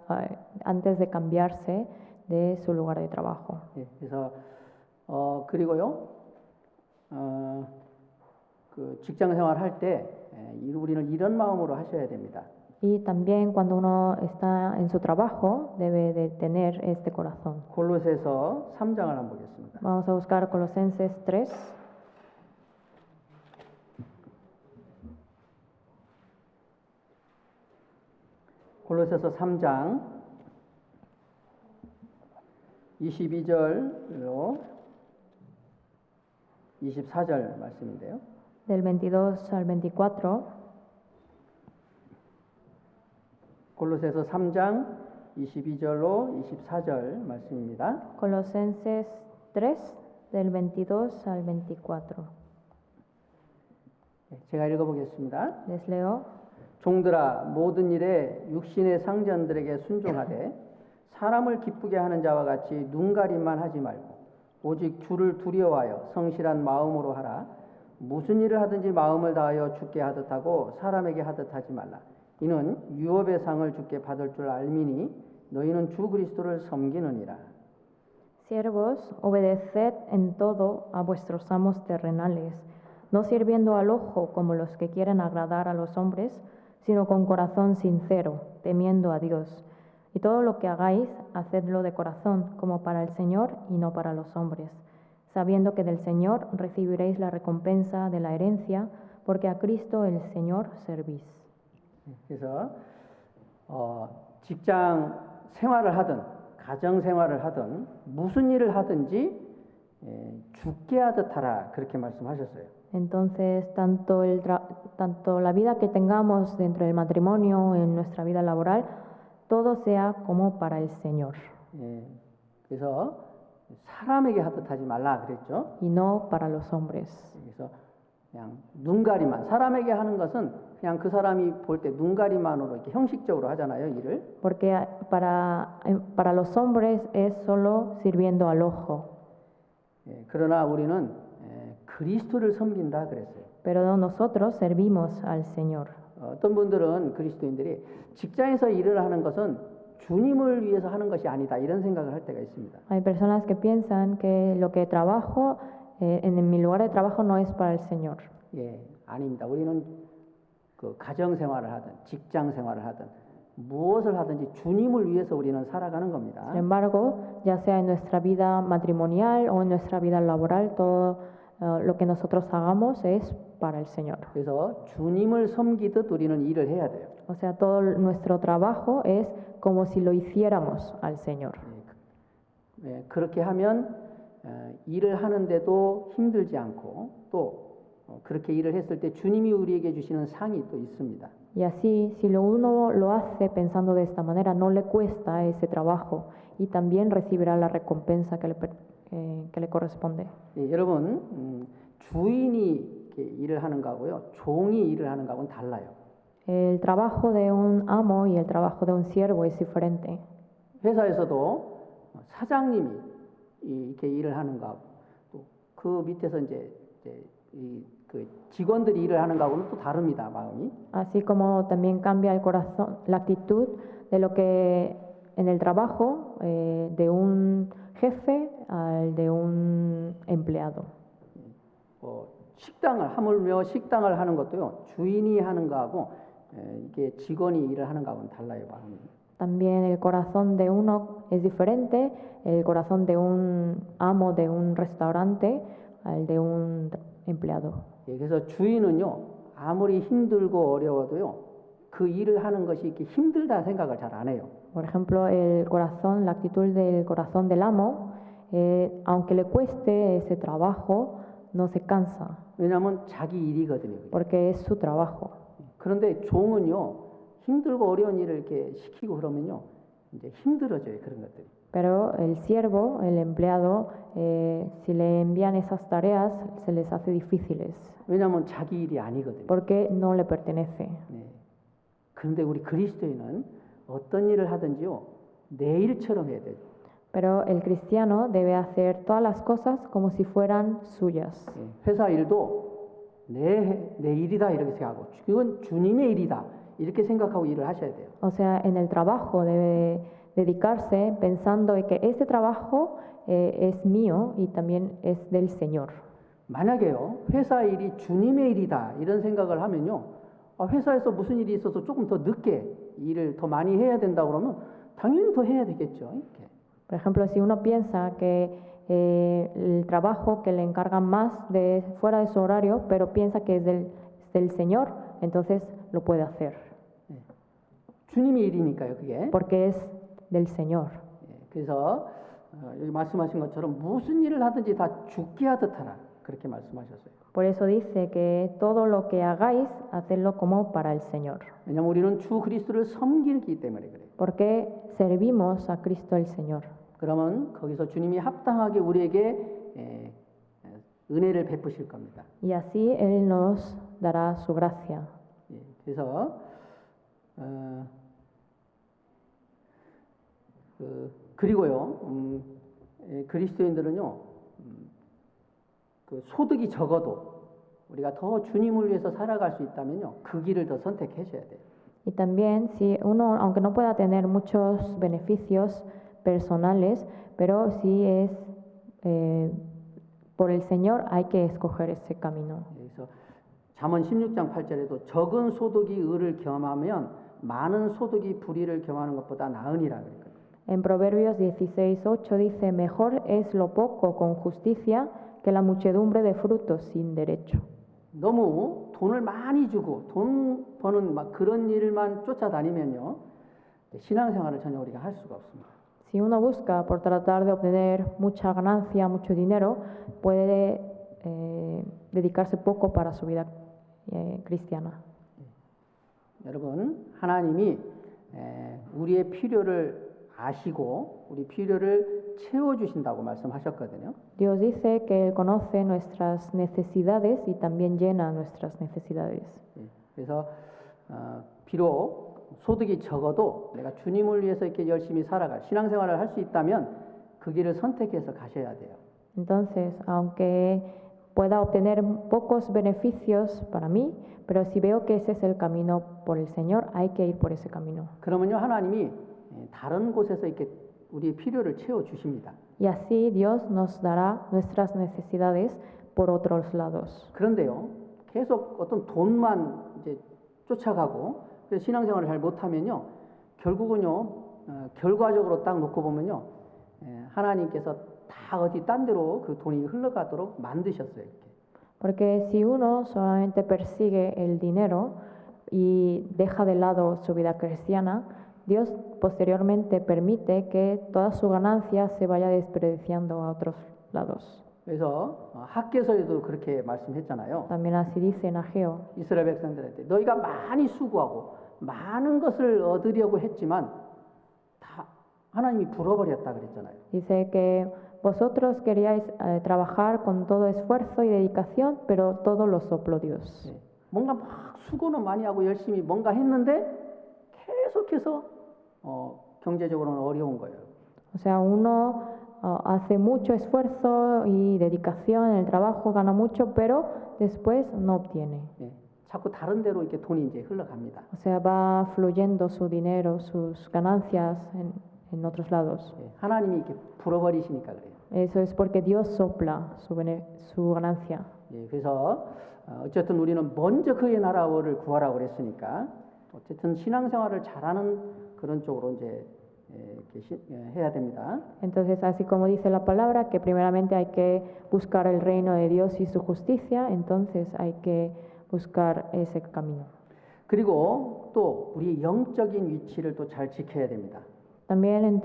antes de cambiarse de su lugar de trabajo. 그래서 그리고요, 그 직장 생활 할 때 우리는 이런 마음으로 하셔야 됩니다. Y también cuando uno está en su trabajo debe de tener este corazón. 골로새서 3장을 한번 보겠습니다. Vamos a buscar Colosenses 3. 골로새서 3장 22절로 24절 말씀인데요. Del 22 al 24. 골로새서 3장 22절로 24절 말씀입니다. Colosenses 3 del 22 al 24. 제가 읽어보겠습니다. Les leo. 종들아 모든 일에 육신의 상전들에게 순종하되 사람을 기쁘게 하는 자와 같이 눈가림만 하지 말고 오직 주를 두려워하여 성실한 마음으로 하라. 무슨 일을 하든지 마음을 다하여 주께 하듯 하고 사람에게 하듯 하지 말라. 이는 유업의 상을 주께 받을 줄 알미니 너희는 주 그리스도를 섬기느니라. Siervos, obedeced en todo a vuestros amos terrenales, no sirviendo al ojo como los que quieren agradar a los hombres, sino con corazón sincero, temiendo a Dios. Y todo lo que hagáis, hacedlo de corazón, como para el Señor y no para los hombres, sabiendo que del Señor recibiréis la recompensa de la herencia, porque a Cristo el Señor servís. 그래서 직장 생활을 하든 가정 생활을 하든 무슨 일을 하든지 죽게 하듯 하라 그렇게 말씀하셨어요. Entonces, tanto la vida que tengamos dentro del matrimonio, en nuestra vida laboral, todo sea como para el Señor. 그래서 사람에게 하듯 하지 말라 그랬죠. Y no para los hombres. 그래서 그냥 눈가리만 사람에게 하는 것은 그냥 그 사람이 볼 때 눈가리만으로 이렇게 형식적으로 하잖아요, 일을. Porque para los hombres es solo sirviendo al ojo. 그러나 우리는 그리스도를 섬긴다 그랬어요. Pero nosotros servimos al Señor. 어떤 분들은 그리스도인들이 직장에서 일을 하는 것은 주님을 위해서 하는 것이 아니다 이런 생각을 할 때가 있습니다. Hay personas que piensan que lo que trabajo en mi lugar de trabajo no es para el Señor. 아닙니다. 우리는 그 가정 생활을 하든 직장 생활을 하든 무엇을 하든지 주님을 위해서 우리는 살아가는 겁니다. Sin embargo, ya sea en nuestra vida matrimonial o en nuestra vida laboral, todo lo que nosotros hagamos es para el Señor. 그래서 주님을 섬기듯 우리는 일을 해야 돼요. O sea, todo nuestro trabajo es como si lo hiciéramos al Señor. 그렇게 하면 일을 하는데도 힘들지 않고 또 그렇게 일을 했을 때 주님이 우리에게 주시는 상이 또 있습니다. Y así, si uno lo hace pensando de esta manera, no le cuesta ese trabajo y también recibirá la recompensa que le corresponde. 여러분, 주인이 일을 하는 거하고요, 종이 일을 하는 거하고는 달라요. El trabajo de un amo y el trabajo de un siervo es diferente. 회사에서도 사장님이 이렇게 일을 하는 거하고 또 그 밑에서 이제 그 직원들이 일을 하는 거하고는 또 다릅니다, 마음이. Así como también cambia el corazón, la actitud de lo que en el trabajo de un jefe al de un empleado. 하물며 식당을 하는 것도요, 주인이 하는 거하고 이게 직원이 일을 하는 거하고는 달라요, 마음이. También el corazón de uno es diferente, el corazón de un amo de un restaurante al de un empleado. 그래서 주인은요, 아무리 힘들고 어려워도요, 그 일을 하는 것이 이렇게 힘들다 생각을 잘 안 해요. Por ejemplo, la actitud del corazón del amo, aunque le cueste ese trabajo, no se cansa. 왜냐하면 자기 일이거든요. Porque es su trabajo. 그런데 종은요, 힘들고 어려운 일을 이렇게 시키고 그러면요, 이제 힘들어져요, 그런 것들이. Pero el siervo, el empleado, si le envían esas tareas, se les hace difíciles. 왜냐하면 자기 일이 아니거든요. Porque no le pertenece. 그런데 우리 그리스도인은 어떤 일을 하든지요, 내 일처럼 해야 돼요. Pero el cristiano debe hacer todas las cosas como si fueran suyas. 회사 일도 내 일이다 이렇게 생각하고, 이건 주님의 일이다 이렇게 생각하고 일을 하셔야 돼요. O sea, en el trabajo debe dedicarse pensando que este trabajo es mío y también es del Señor. 만약에요, 회사 일이 주님의 일이다 이런 생각을 하면요, 회사에서 무슨 일이 있어서 조금 더 늦게 일을 더 많이 해야 된다 그러면 당연히 더 해야 되겠죠. 이렇게. Por ejemplo, si uno piensa que el trabajo que le encargan más de fuera de su horario, pero piensa que es del Señor, entonces lo puede hacer. 주님의 일이니까요, 그게. Porque es del Señor. 그래서 여기 말씀하신 것처럼 무슨 일을 하든지 다 죽게 하듯 하라 그렇게 말씀하셨어요. Por eso dice que todo lo que hagáis, hacedlo como para el Señor. 왜냐하면 우리는 주 그리스도를 섬기기 때문에 그래요. Porque servimos a Cristo el Señor. 그러면 거기서 주님이 합당하게 우리에게 은혜를 베푸실 겁니다. Y así Él nos dará su gracia. 그래서 그리고요, 그리스도인들은요, 그 소득이 적어도 우리가 더 주님을 위해서 살아갈 수 있다면요, 그 길을 더 선택하셔야 돼요. Y también, si uno, aunque no pueda tener muchos beneficios, personales, pero si es por el Señor hay que escoger ese camino. 그래서 잠언 16장 8절에도 적은 소득이 의를 경험하면 많은 소득이 불의를 경험하는 것보다 나으니라 그랬거든요. En Proverbios 16:8 dice, mejor es lo poco con justicia que la muchedumbre de frutos sin derecho. 너무 돈을 많이 주고 돈 버는 막 그런 일만 쫓아다니면요, 신앙생활을 전혀 우리가 할 수가 없습니다. Si uno busca por tratar de obtener mucha ganancia, mucho dinero, puede dedicarse poco para su vida cristiana. 여러분, 하나님이 우리의 필요를 아시고 우리 필요를 채워주신다고 말씀하셨거든요. Dios dice que Él conoce nuestras necesidades y también llena nuestras necesidades. 그래서 비록 소득이 적어도 내가 주님을 위해서 이렇게 열심히 살아갈 신앙생활을 할 수 있다면 그 길을 선택해서 가셔야 돼요. Entonces, aunque pueda obtener pocos beneficios para mí, pero si veo que ese es el camino por el Señor, hay que ir por ese camino. 그러면요, 하나님이 다른 곳에서 이렇게 우리의 필요를 채워 주십니다. Y así Dios nos dará nuestras necesidades por otros lados. 그런데요, 계속 어떤 돈만 이제 쫓아가고 그래서 신앙생활을 잘 못하면요, 결국은요, 결과적으로 딱 놓고 보면요, 하나님께서 다 어디 딴 데로 그 돈이 흘러가도록 만드셨어요. 이렇게. Porque si uno solamente persigue el dinero y deja de lado su vida cristiana, Dios posteriormente permite que toda su ganancia se vaya desperdiciando a otros lados. 그래서 학개서에도 그렇게 말씀했잖아요. También así dice en Ageo. 이스라엘 백성들한테 너희가 많이 수고하고 많은 것을 얻으려고 했지만 다 하나님이 불어버렸다 그랬잖아요. Dice que vosotros queríais trabajar con todo esfuerzo y dedicación, pero todo lo sopló Dios. 뭔가 막 수고는 많이 하고 열심히 뭔가 했는데 계속해서 경제적으로는 어려운 거예요. O sea, uno hace mucho esfuerzo y dedicación en el trabajo, gana mucho, pero después no obtiene. 자꾸 다른 데로 이렇게 돈이 이제 흘러갑니다. O sea, va fluyendo su dinero, sus ganancias en otros lados. 하나님이 이렇게 불어버리시니까 그래요. Eso es porque Dios sopla su ganancia. 그래서 어쨌든 우리는 먼저 그의 나라를 구하라고 그랬으니까 어쨌든 신앙생활을 잘하는 그런 쪽으로 이제 해야 됩니다. Entonces, así como dice la palabra, que primeramente hay que buscar el reino de Dios y su justicia, entonces hay que buscar ese camino. 그리고 또 우리의 영적인 위치를 또 잘 지켜야 됩니다. También,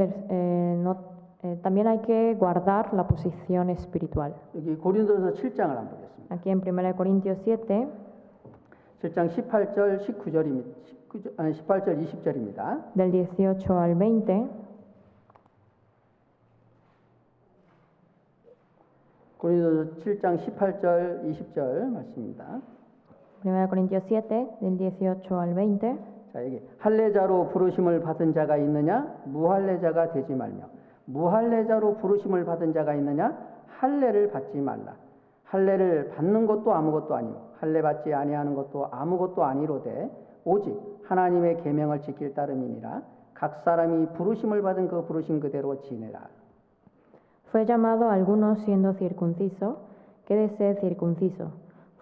también hay que guardar la posición espiritual. 여기 고린도서 7장을 한번 보겠습니다. Aquí en 1 Corintios 7, 7장 18절 19절입니다. 18절 20절입니다. del 18 al 20, 고린도서 7장 18절 20절 말씀입니다. 1 Corintios 7, del 18 al 20. 자, 여기 할례자로 부르심을 받은 자가 있느냐 무할례자가 되지 말며 무할례자로 부르심을 받은 자가 있느냐 할례를 받지 말라. 할례를 받는 것도 아무것도 아니요 할례 받지 아니하는 것도 아무것도 아니로되 오직 하나님의 계명을 지킬 따름이니라. 각 사람이 부르심을 받은 그 부르심 그대로 지내라. Fue llamado a algunos siendo circunciso, quédese circunciso.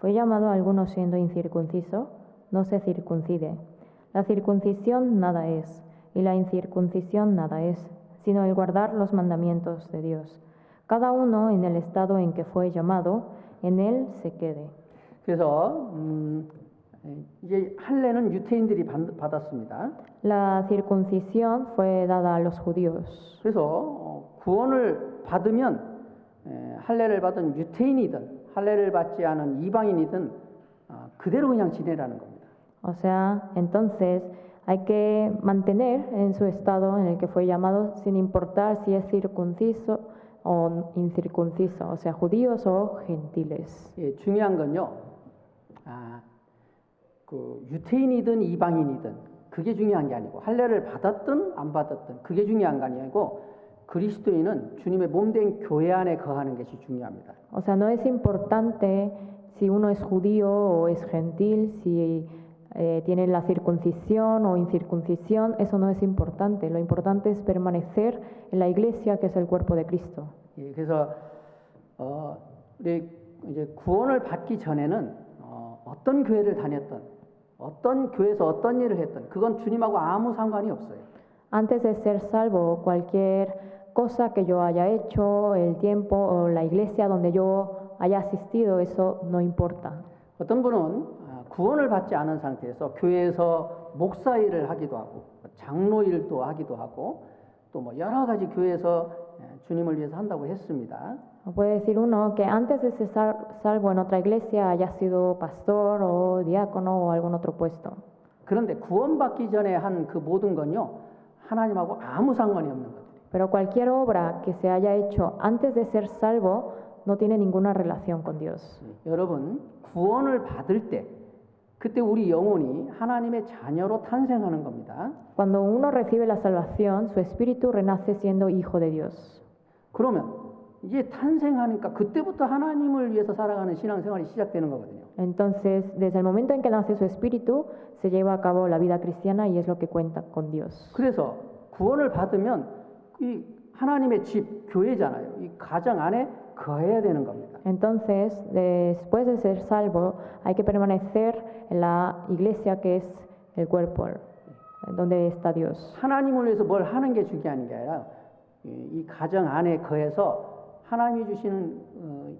Fue llamado a algunos siendo incircunciso, no se circuncide. La circuncisión nada es, y la incircuncisión nada es, sino el guardar los mandamientos de Dios. Cada uno en el estado en que fue llamado, en él se quede. 그래서 이제 할례는 유태인들이 받았습니다. La circuncisión fue dada a los judíos. 그래서 구원을 받으면 할례를 받은 유태인이든 할례를 받지 않은 이방인이든 그대로 그냥 지내라는 겁니다. O sea, entonces hay que mantener en su estado en el que fue llamado sin importar si es circunciso o incircunciso, o sea, judíos o gentiles. 예, 중요한 건요. 그 유태인이든 이방인이든 그게 중요한 게 아니고 할례를 받았든 안 받았든 그게 중요한 게 아니고 그리스도인은 주님의 몸된 교회 안에 거하는 것이 중요합니다. O sea, no es importante si uno es judío o es gentil, si tiene la circuncisión o incircuncisión, eso no es importante. Lo importante es permanecer en la iglesia, que es el cuerpo de Cristo. 예, 그래서 우리 이제 구원을 받기 전에는 어떤 교회를 다녔던, 어떤 교회에서 어떤 일을 했던, 그건 주님하고 아무 상관이 없어요. Antes de ser salvo, cualquier cosa que yo haya hecho, el tiempo o la iglesia donde yo haya asistido, eso no importa. 어떤 분은 구원을 받지 않은 상태에서 교회에서 목사 일을 하기도 하고 장로 일도 하기도 하고 또 뭐 여러 가지 교회에서 주님을 위해서 한다고 했습니다. Puede decir uno que antes de ser salvo en otra iglesia haya sido pastor o diácono o algún otro puesto. 그런데 구원받기 전에 한 그 모든 건요, 하나님하고 아무 상관이 없는 것들이에요. Pero cualquier obra que se haya hecho antes de ser salvo no tiene ninguna relación con Dios. 여러분, 구원을 받을 때 그때 우리 영혼이 하나님의 자녀로 탄생하는 겁니다. Cuando uno recibe la salvación, su espíritu renace siendo hijo de Dios. 그러면 이제 탄생하니까 그때부터 하나님을 위해서 살아가는 신앙생활이 시작되는 거거든요. Entonces, desde el momento en que nace su espíritu, se lleva a cabo la vida cristiana y es lo que cuenta con Dios. 그래서 구원을 받으면 이 하나님의 집, 교회잖아요. 이 가정 안에 거해야 되는 겁니다. Entonces, después de ser salvo, hay que permanecer en la iglesia que es el cuerpo, donde está Dios. 하나님을 위해서 뭘 하는 게 중요한 게 아니라 이 가정 안에 거해서 하나님이 주시는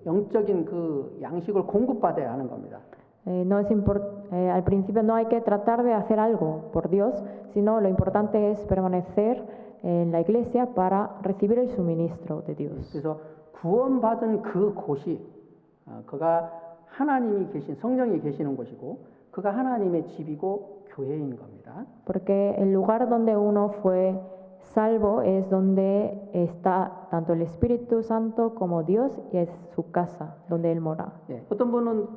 영적인 그 양식을 공급받아야 하는 겁니다. Al principio no hay que tratar de hacer algo por Dios, sino lo importante es permanecer en la iglesia para recibir el suministro de Dios. 그래서 구원받은 그 곳이 그가 하나님이 계신 성령이 계시는 곳이고 그가 하나님의 집이고 교회인 겁니다. Porque el lugar donde uno fue salvo es donde está tanto el Espíritu Santo como Dios y es su casa donde él mora. 예, 어떤 분은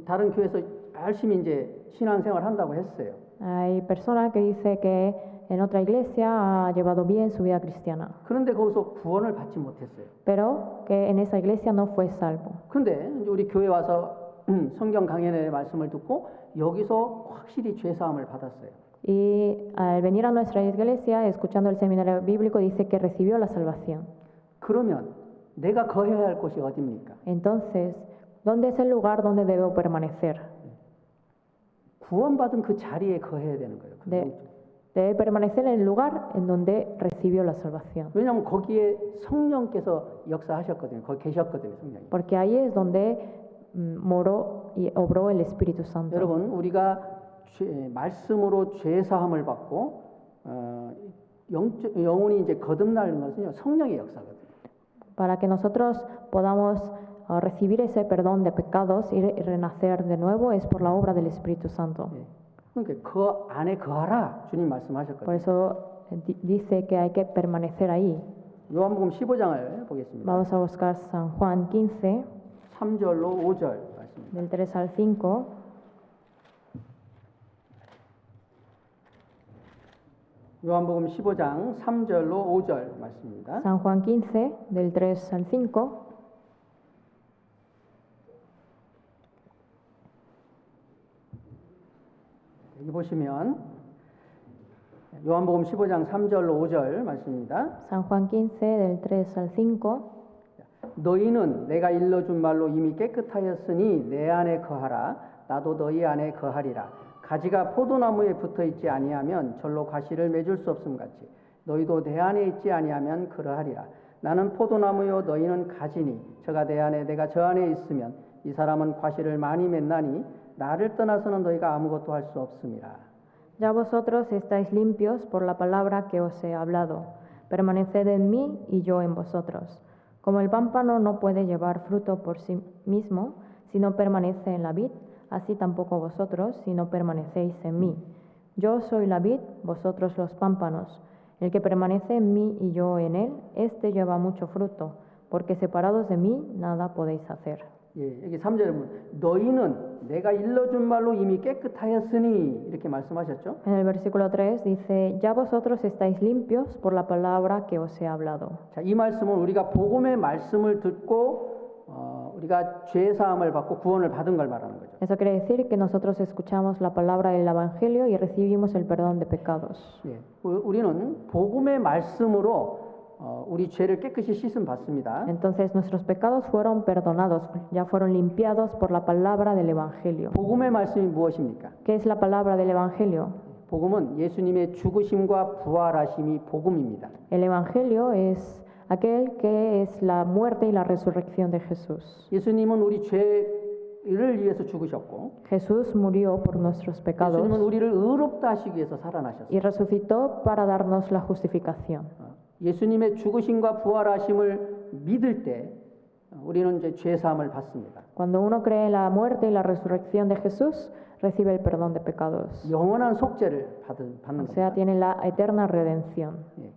다른 교회에서 열심히 이제 신앙생활 한다고 했어요. Hay personas que dice que en otra iglesia ha llevado bien su vida cristiana. 그런데 거기서 구원을 받지 못했어요. Pero que en esa iglesia no fue salvo. 그런데 우리 교회 와서 성경 강연의 말씀을 듣고 여기서 확실히 죄 사함을 받았어요. Y al venir a nuestra iglesia, escuchando el seminario bíblico, dice que recibió la salvación. 그러면 내가 거해야 할 곳이 어디입니까? Entonces, ¿dónde es el lugar donde debo permanecer? 구원받은 그 자리에 거해야 되는 거예요. Debe permanecer en el lugar en donde recibió la salvación. 왜냐하면 거기에 성령께서 역사하셨거든요. 거기 계셨거든요, 성령이. Porque ahí es donde moró y obró el Espíritu Santo. 여러분, 우리가 말씀으로 죄 사함을 받고 영혼이 이제 거듭나는 것은요, 성령의 역사거든요. Para que nosotros podamos recibir ese perdón de pecados y renacer de nuevo es por la obra del Espíritu Santo. 그러니까 그 안에 거하라 주님 말씀하셨거든요. Por eso dice que hay que permanecer ahí. 요한복음 15장을 보겠습니다. Vamos a buscar San Juan 15, 3절로 5절 말씀입니다. del 3 al 5. 요한복음 15장 3절로 5절 말씀입니다. San Juan 15, del 3 al 5. 여기 보시면 요한복음 15장 3절로 5절 말씀입니다. San Juan 15, del 3 al 5. 너희는 내가 일러준 말로 이미 깨끗하였으니 내 안에 거하라. 나도 너희 안에 거하리라. 가지가 포도나무에 붙어 있지 아니하면 절로 가시를 맺을 수 없음 같이 너희도 내 안에 있지 아니하면 그러하리라. 나는 포도나무요 너희는 가지니 저가 내 안에 내가 저 안에 있으면 이 사람은 과실을 많이 맺나니 나를 떠나서는 너희가 아무것도 할 수 없음이라. Ya vosotros estáis limpios por la palabra que os he hablado. Permaneced en mí y yo en vosotros. Como el pámpano no puede llevar fruto por sí mismo si no permanece en la vid, así tampoco vosotros si no permanecéis en mí. Yo soy la vid, vosotros los pámpanos. El que permanece en mí y yo en él, éste lleva mucho fruto, porque separados de mí nada podéis hacer. 예, 여기 3절에 보면 너희는 내가 일러준 말로 이미 깨끗하였으니 이렇게 말씀하셨죠. En el versículo 3 dice, ya vosotros estáis limpios por la palabra que os he hablado. 자, 이 말씀은 우리가 복음의 말씀을 듣고 우리가 죄 사함을 받고 구원을 받은 걸 말하는 거죠. Eso quiere decir que nosotros escuchamos la palabra del Evangelio y recibimos el perdón de pecados. 예, 우리는 복음의 말씀으로 우리 죄를 깨끗이 씻음 받습니다. Entonces nuestros pecados fueron perdonados, ya fueron limpiados por la palabra del Evangelio. 복음의 말씀이 무엇입니까? ¿Qué es la palabra del Evangelio? 복음은 예수님의 죽으심과 부활하심이 복음입니다. El Evangelio es aquel que es la muerte y la resurrección de Jesús. 예수님은 우리 죄를 위해서 죽으셨고 Jesús murió por nuestros pecados 예수님은 우리를 의롭다 하시기 위해서 살아나셨어요. y resucitó para darnos la justificación. 예수님의 죽으심과 부활하심을 믿을 때 우리는 이제 죄 사함을 받습니다. Cuando uno cree en la muerte y la resurrección de Jesús, recibe el perdón de pecados. 영원한 속죄를 받는 O sea, 겁니다. tiene la eterna redención. 예.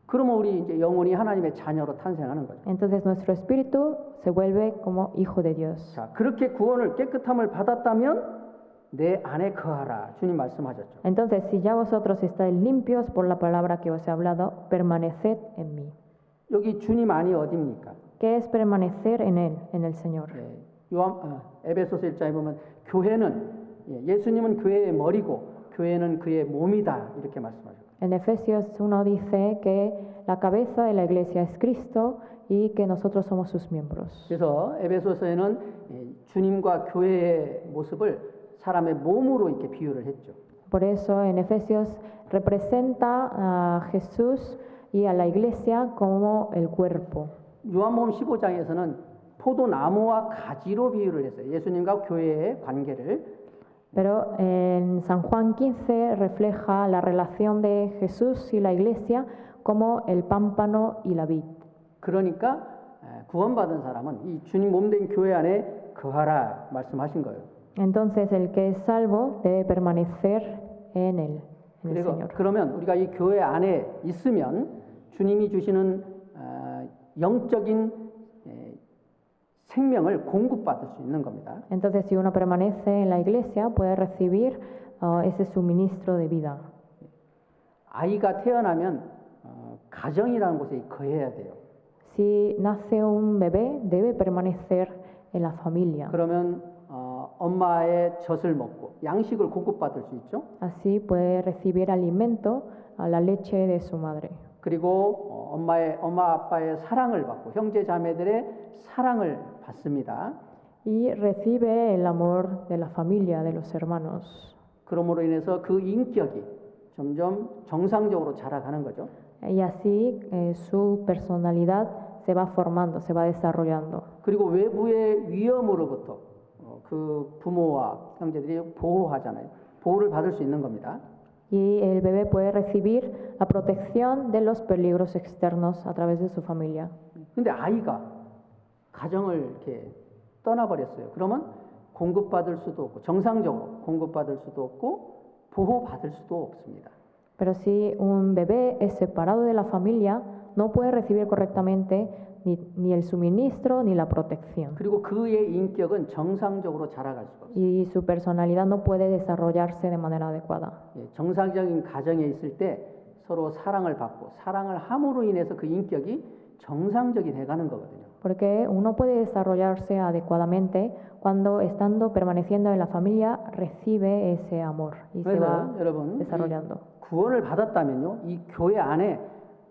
그러면 우리 이제 영혼이 하나님의 자녀로 탄생하는 거죠. Entonces nuestro espíritu se vuelve como hijo de Dios. 자, 그렇게 구원을 깨끗함을 받았다면 내 안에 거하라. 주님 말씀하셨죠. Entonces, si ya vosotros estáis limpios por la palabra que os he hablado, permaneced en mí. 여기 주님 안이 어디입니까? ¿Qué es permanecer en él, en el Señor? 예. 에베소서 1장에 보면 교회는 예수님은 교회의 머리고 교회는 그의 몸이다. 이렇게 말씀하셨죠. En Efesios 1 dice que la cabeza de la iglesia es Cristo y que nosotros somos sus miembros. 그래서 에베소서에는 주님과 교회의 모습을 사람의 몸으로 이렇게 비유를 했죠. Por eso en Efesios representa a Jesús y a la iglesia como el cuerpo. 요한복음 15장에서는 포도나무와 가지로 비유를 했어요. 예수님과 교회의 관계를. Pero en San Juan 15 refleja la relación de Jesús y la iglesia como el pámpano y la vid. 그러니까 구원받은 사람은 이 주님 몸된 교회 안에 거하라 말씀하신 거예요. Entonces el que es salvo debe permanecer en él, en el 그리고 Señor. 그러면 우리가 이 교회 안에 있으면 주님이 주시는 영적인 생명을 공급받을 수 있는 겁니다. Entonces si uno permanece en la iglesia puede recibir ese suministro de vida. 아이가 태어나면 가정이라는 곳에 거해야 돼요. Si nace un bebé debe permanecer en la familia. 그러면 엄마의 젖을 먹고 양식을 공급받을 수 있죠. Así puede recibir alimento a la leche de su madre. 그리고 엄마 아빠의 사랑을 받고 형제 자매들의 사랑을 받습니다. Y recibe el amor de la familia, de los hermanos. 그러므로 인해서 그 인격이 점점 정상적으로 자라가는 거죠. Y así su personalidad se va formando, se va desarrollando. 그리고 외부의 위험으로부터 그 부모와 형제들이 보호하잖아요. 보호를 받을 수 있는 겁니다. Y el bebé puede recibir la protección de los peligros externos a través de su familia. 근데 아이가 가정을 이렇게 떠나버렸어요. 그러면 공급받을 수도 없고 정상적으로 공급받을 수도 없고 보호받을 수도 없습니다. Pero si un bebé es separado de la familia, no puede recibir correctamente ni el suministro ni la protección. 그리고 그의 인격은 정상적으로 자라갈 수가 없어요. Y su personalidad no puede desarrollarse de manera adecuada. 정상적인 가정에 있을 때 서로 사랑을 받고 사랑을 함으로 인해서 그 인격이 정상적이 돼가는 거거든요. Porque uno puede desarrollarse adecuadamente cuando estando permaneciendo en la familia recibe ese amor y se va 여러분 desarrollando. 구원을 받았다면요, 이 교회 안에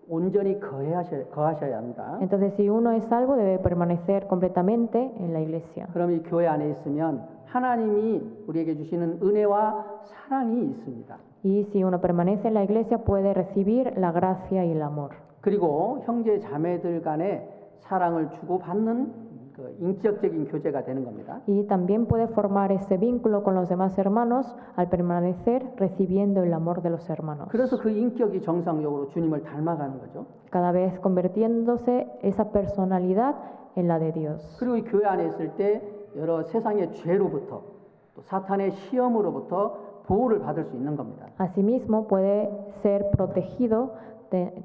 온전히 거하셔야 합니다. Entonces, si uno es salvo, debe permanecer completamente en la iglesia. 그럼 이 교회 안에 있으면 하나님이 우리에게 주시는 은혜와 사랑이 있습니다. Y si uno permanece en la iglesia, puede recibir la gracia y el amor. 그리고 형제 자매들 간에 사랑을 주고받는 그 인격적인 교제가 되는 겁니다. Y también puede formar ese vínculo con los demás hermanos al permanecer recibiendo el amor de los hermanos. 그래서 그 인격이 정상적으로 주님을 닮아가는 거죠. Cada vez convirtiéndose esa personalidad en la de Dios. 그리고 이 교회 안에 있을 때 여러 세상의 죄로부터 또 사탄의 시험으로부터 보호를 받을 수 있는 겁니다. Asimismo puede ser protegido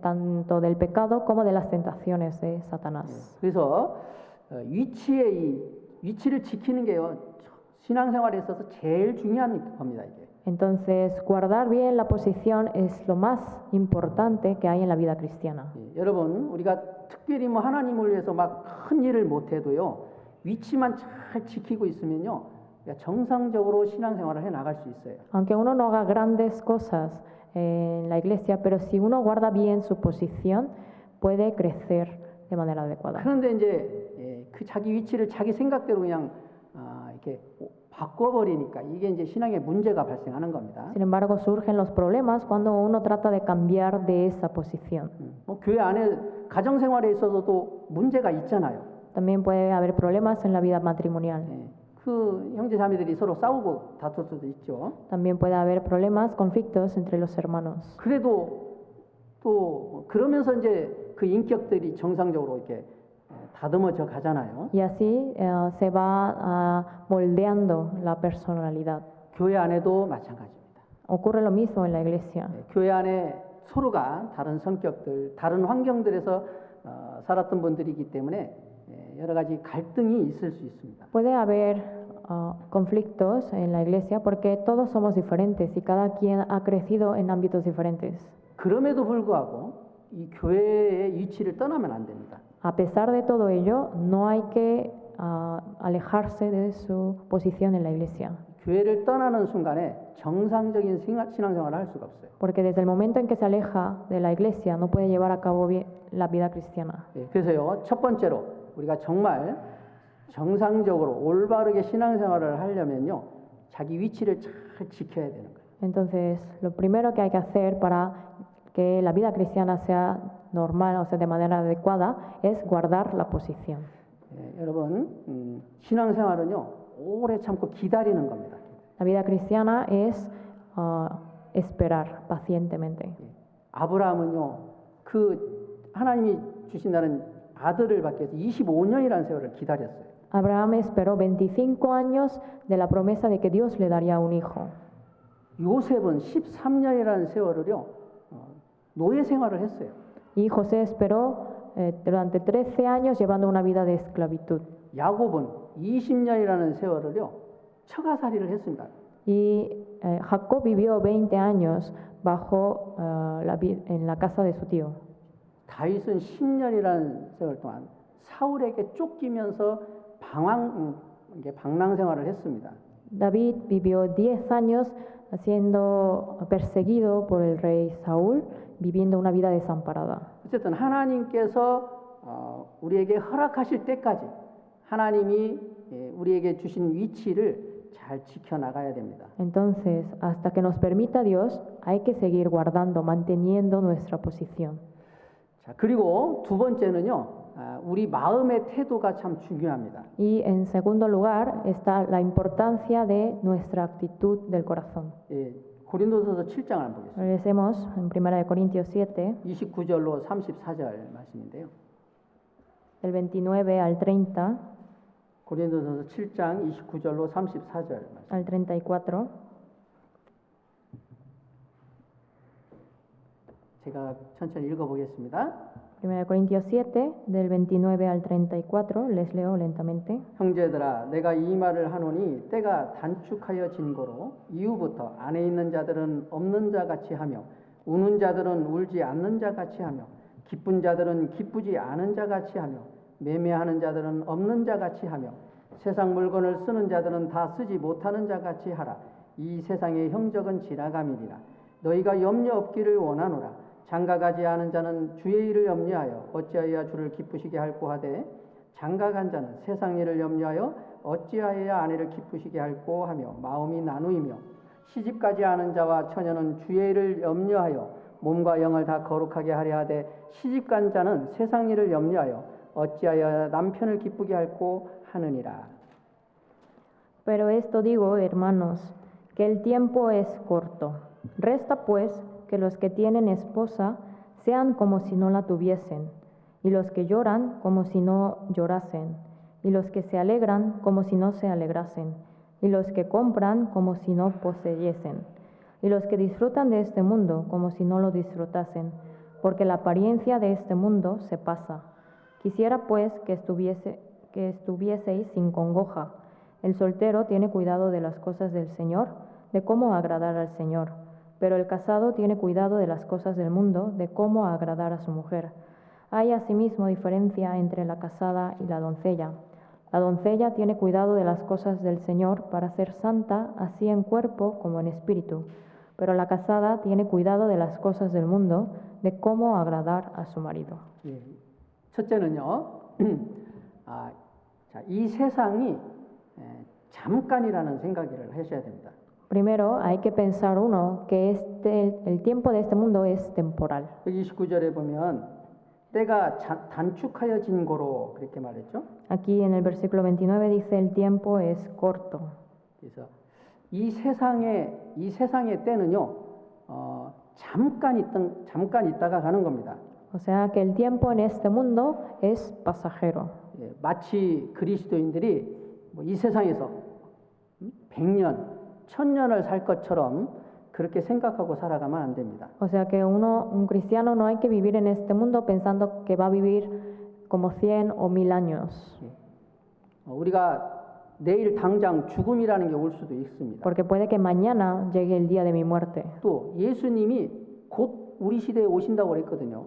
tanto del pecado como de las tentaciones de Satanás. 그래서 위치를 지키는 게요, 신앙생활에 있어서 제일 중요한 겁니다, 이게. Entonces, guardar bien la posición es lo más importante que hay en la vida cristiana. 여러분, 우리가 특별히 하나님을 위해서 막 큰 일을 못 해도요, 위치만 잘 지키고 있으면요, 우리가 정상적으로 신앙생활을 해 나갈 수 있어요. Aunque uno no haga grandes cosas en la iglesia, pero si uno guarda bien su posición, puede crecer de manera adecuada. 그런데 이제 그 자기 위치를 자기 생각대로 그냥 이렇게 바꿔버리니까 이게 이제 신앙에 문제가 발생하는 겁니다. Sin embargo, surgen los problemas cuando uno trata de cambiar de esa posición. 교회 안에 가정생활에 있어서도 문제가 있잖아요. También puede haber problemas en la vida matrimonial. 그 형제 자매들이 서로 싸우고 다툴 수도 있죠. También puede haber problemas, conflictos entre los hermanos. 그래도 또 그러면서 이제 그 인격들이 정상적으로 이렇게 다듬어져 가잖아요. Y así se va moldeando la personalidad. 교회 안에도 마찬가지입니다. Ocurre lo mismo en la iglesia. 교회 안에 서로가 다른 성격들, 다른 환경들에서 살았던 분들이기 때문에 여러 가지 갈등이 있을 수 있습니다. Puede haber conflictos en la iglesia porque todos somos diferentes y cada quien ha crecido en ámbitos diferentes. 그럼에도 불구하고 이 교회의 위치를 떠나면 안 됩니다. A pesar de todo ello, no hay que alejarse de su posición en la iglesia. 교회를 떠나는 순간에 정상적인 신앙생활을 할 수가 없어요. Porque desde el momento en que se aleja de la iglesia no puede llevar a cabo la vida cristiana. 그래서요, 첫 번째로 우리가 정말 정상적으로 올바르게 신앙생활을 하려면요, 자기 위치를 잘 지켜야 되는 거예요. Entonces, lo primero que hay que hacer para que la vida cristiana sea normal, o sea, de manera adecuada, es guardar la posición. 여러분, 신앙생활은요, 오래 참고 기다리는 겁니다. La vida cristiana es esperar pacientemente. 아브라함은요, 그 하나님이 주신다는 아들을 받기 위해서 25년이라는 세월을 기다렸어요. Abraham esperó 25 años de la promesa de que Dios le daría un hijo. 요셉은 13년이라는 세월을요, 노예 생활을 했어요. Y José esperó durante 13 años llevando una vida de esclavitud. 야곱은 20년이라는 세월을요, 처가살이를 했습니다. Y Jacob vivió 20 años bajo en la casa de su tío. 다윗은 10년이라는 세월 동안 사울에게 쫓기면서 방랑 생활을 했습니다. David vivió 10 años siendo perseguido por el rey Saúl, viviendo una vida desamparada. 어쨌든 하나님께서 우리에게 허락하실 때까지 하나님이 우리에게 주신 위치를 잘 지켜나가야 됩니다. Entonces, hasta que nos permita Dios, hay que seguir guardando, manteniendo nuestra posición. 자, 그리고 두 번째는요, 우리 마음의 태도가 참 중요합니다. Y en segundo lugar está la importancia de nuestra actitud del corazón. 고린도서서 7장을 한번 보겠습니다. Regresemos en 1 Corintios 7, 29절로 34절 말씀인데요. del 29 al 30, 고린도서서 7장 29절로 34절 말씀. al 34. 제가 천천히 읽어보겠습니다. 1 Corintios 7, del 29 al 34, les leo lentamente. 형제들아, 내가 이 말을 하노니 때가 단축하여진 고로 이후부터 안에 있는 자들은 없는 자 같이 하며 우는 자들은 울지 않는 자 같이 하며 기쁜 자들은 기쁘지 않은 자 같이 하며 매매하는 자들은 없는 자 같이 하며 세상 물건을 쓰는 자들은 다 쓰지 못하는 자 같이 하라. 이 세상의 형적은 지나감이니라. 너희가 염려 없기를 원하노라. 장가가지 않은 자는 주의 일을 염려하여 어찌하여야 주를 기쁘시게 할꼬 하되 장가간 자는 세상 일을 염려하여 어찌하여야 아내를 기쁘시게 할꼬 하며 마음이 나누이며 시집가지 않은 자와 처녀는 주의 일을 염려하여 몸과 영을 다 거룩하게 하려 하되 시집간 자는 세상 일을 염려하여 어찌하여야 남편을 기쁘게 할꼬 하느니라. Pero esto digo, hermanos, que el tiempo es corto. Resta pues que los que tienen esposa sean como si no la tuviesen, y los que lloran como si no llorasen, y los que se alegran como si no se alegrasen, y los que compran como si no poseyesen, y los que disfrutan de este mundo como si no lo disfrutasen, porque la apariencia de este mundo se pasa. Quisiera pues que estuvieseis sin congoja. El soltero tiene cuidado de las cosas del Señor, de cómo agradar al Señor. Pero el casado tiene cuidado de las cosas del mundo, de cómo agradar a su mujer. Hay asimismo diferencia entre la casada y la doncella. La doncella tiene cuidado de las cosas del Señor para ser santa, así en cuerpo como en espíritu. Pero la casada tiene cuidado de las cosas del mundo, de cómo agradar a su marido. 예, 첫째는요, 이 세상이 잠깐이라는 생각을 하셔야 됩니다. Primero, hay que pensar uno que el tiempo de este mundo es temporal. 29절에 보면 때가 단축하여진 거로 그렇게 말했죠. Aquí en el versículo 29 dice el tiempo es corto. 그래서 이 세상의 때는요, 잠깐 있다가 가는 겁니다. O sea que el tiempo en este mundo es pasajero. 예, 마치 그리스도인들이 이 세상에서 100년, 1000년을 살 것처럼 그렇게 생각하고 살아가면 안 됩니다. O sea que un cristiano no hay que vivir en este mundo pensando que va a vivir como 100 o 1000 años. 우리가 내일 당장 죽음이라는 게 올 수도 있습니다. Porque puede que mañana llegue el día de mi muerte. 또 예수님이 곧 우리 시대에 오신다고 그랬거든요.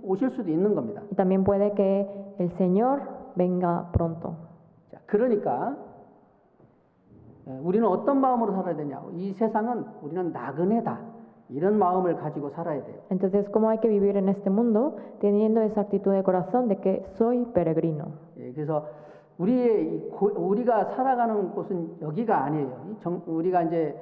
오실 수도 있는 겁니다. Y también puede que el Señor venga pronto. 자, 그러니까 우리는 어떤 마음으로 살아야 되냐고. 이 세상은 우리는 나그네다. 이런 마음을 가지고 살아야 돼요. Entonces, ¿cómo hay que vivir en este mundo teniendo esa actitud de corazón de que soy peregrino? 예, 그래서 우리가 살아가는 곳은 여기가 아니에요. 우리가 이제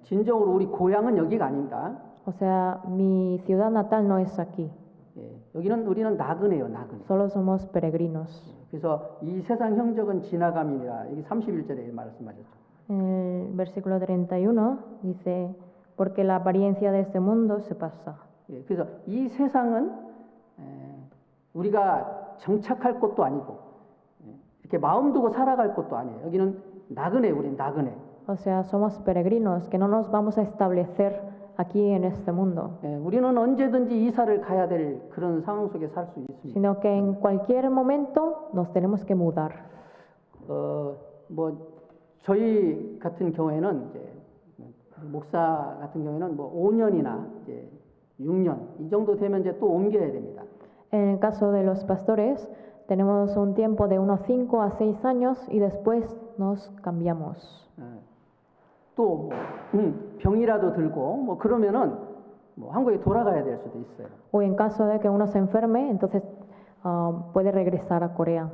진정으로 우리 고향은 여기가 아닙니다. O sea, mi ciudad natal no es aquí. 예, 우리는 나그네요, 나그네. Solo somos peregrinos. 그래서 이 세상 형적은 지나감이니라. 여기 31절에 말씀하셨죠. En el versículo 31 dice, porque la apariencia de este mundo se pasa. 예, 그래서 이 세상은 우리가 정착할 곳도 아니고 이렇게 마음 두고 살아갈 곳도 아니에요. 여기는 나그네, 우린 나그네. O sea, somos peregrinos que no nos vamos a establecer aquí en este mundo, 예, 우리는 언제든지 이사를 가야 될 그런 상황 속에 살 수 있습니다. sino que en cualquier momento nos tenemos que mudar. 뭐 저희 같은 경우에는 이제 목사 같은 경우에는 뭐 5년이나 이제 6년 이 정도 되면 이제 또 옮겨야 됩니다. En el caso de los pastores, tenemos un tiempo de unos 5 a 6 años y después nos cambiamos. 또 병이라도 들고 뭐 그러면은 뭐 한국에 돌아가야 될 수도 있어요. O en caso de que uno se enferme, entonces puede regresar a Corea.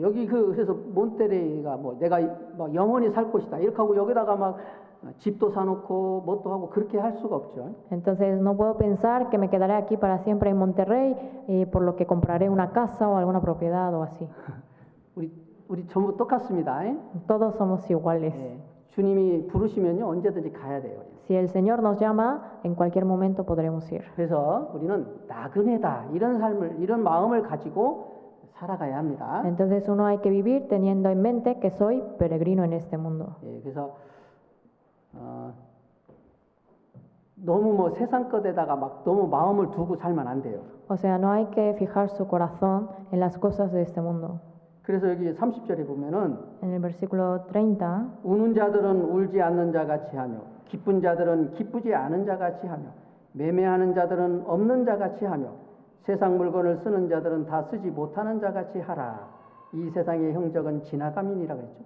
여기 그래서 몬테레이가 뭐 내가 막 영원히 살 곳이다 이렇게 하고 여기다가 막 집도 사놓고 뭣도 하고 그렇게 할 수가 없죠. Entonces no puedo pensar que me quedaré aquí para siempre en Monterrey y por lo que compraré una casa o alguna propiedad o así. 우리 전부 똑같습니다. Todos somos iguales. 예, 주님이 부르시면요 언제든지 가야 돼요. Si el Señor nos llama, en cualquier momento podremos ir. 그래서 우리는 나그네다 이런 마음을 가지고 살아가야 합니다. Entonces uno hay que vivir teniendo en mente que soy peregrino en este mundo. 예, 그래서 너무 뭐 세상 것에다가 막 너무 마음을 두고 살면 안 돼요. O sea, no hay que fijar su corazón en las cosas de este mundo. 그래서 여기 30절에 보면은 En el versículo 30 우는 자들은 울지 않는 자 같이 하며 기쁜 자들은 기쁘지 않은 자 같이 하며 매매하는 자들은 없는 자 같이 하며 세상 물건을 쓰는 자들은 다 쓰지 못하는 자 같이 하라. 이 세상의 형적은 지나감이니라 그랬죠.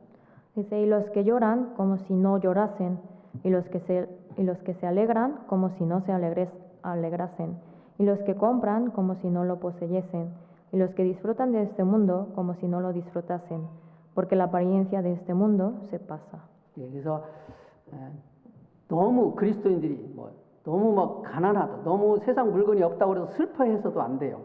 dice, y los que lloran como si no llorasen, y los que se alegran como si no se alegrasen, y los que compran como si no lo poseyesen, y los que disfrutan de este mundo como si no lo disfrutasen, porque la apariencia de este mundo se pasa. 예, 그래서 너무 그리스도인들이 너무 막 가난하다, 너무 세상 물건이 없다고 해서 슬퍼해서도 안 돼요.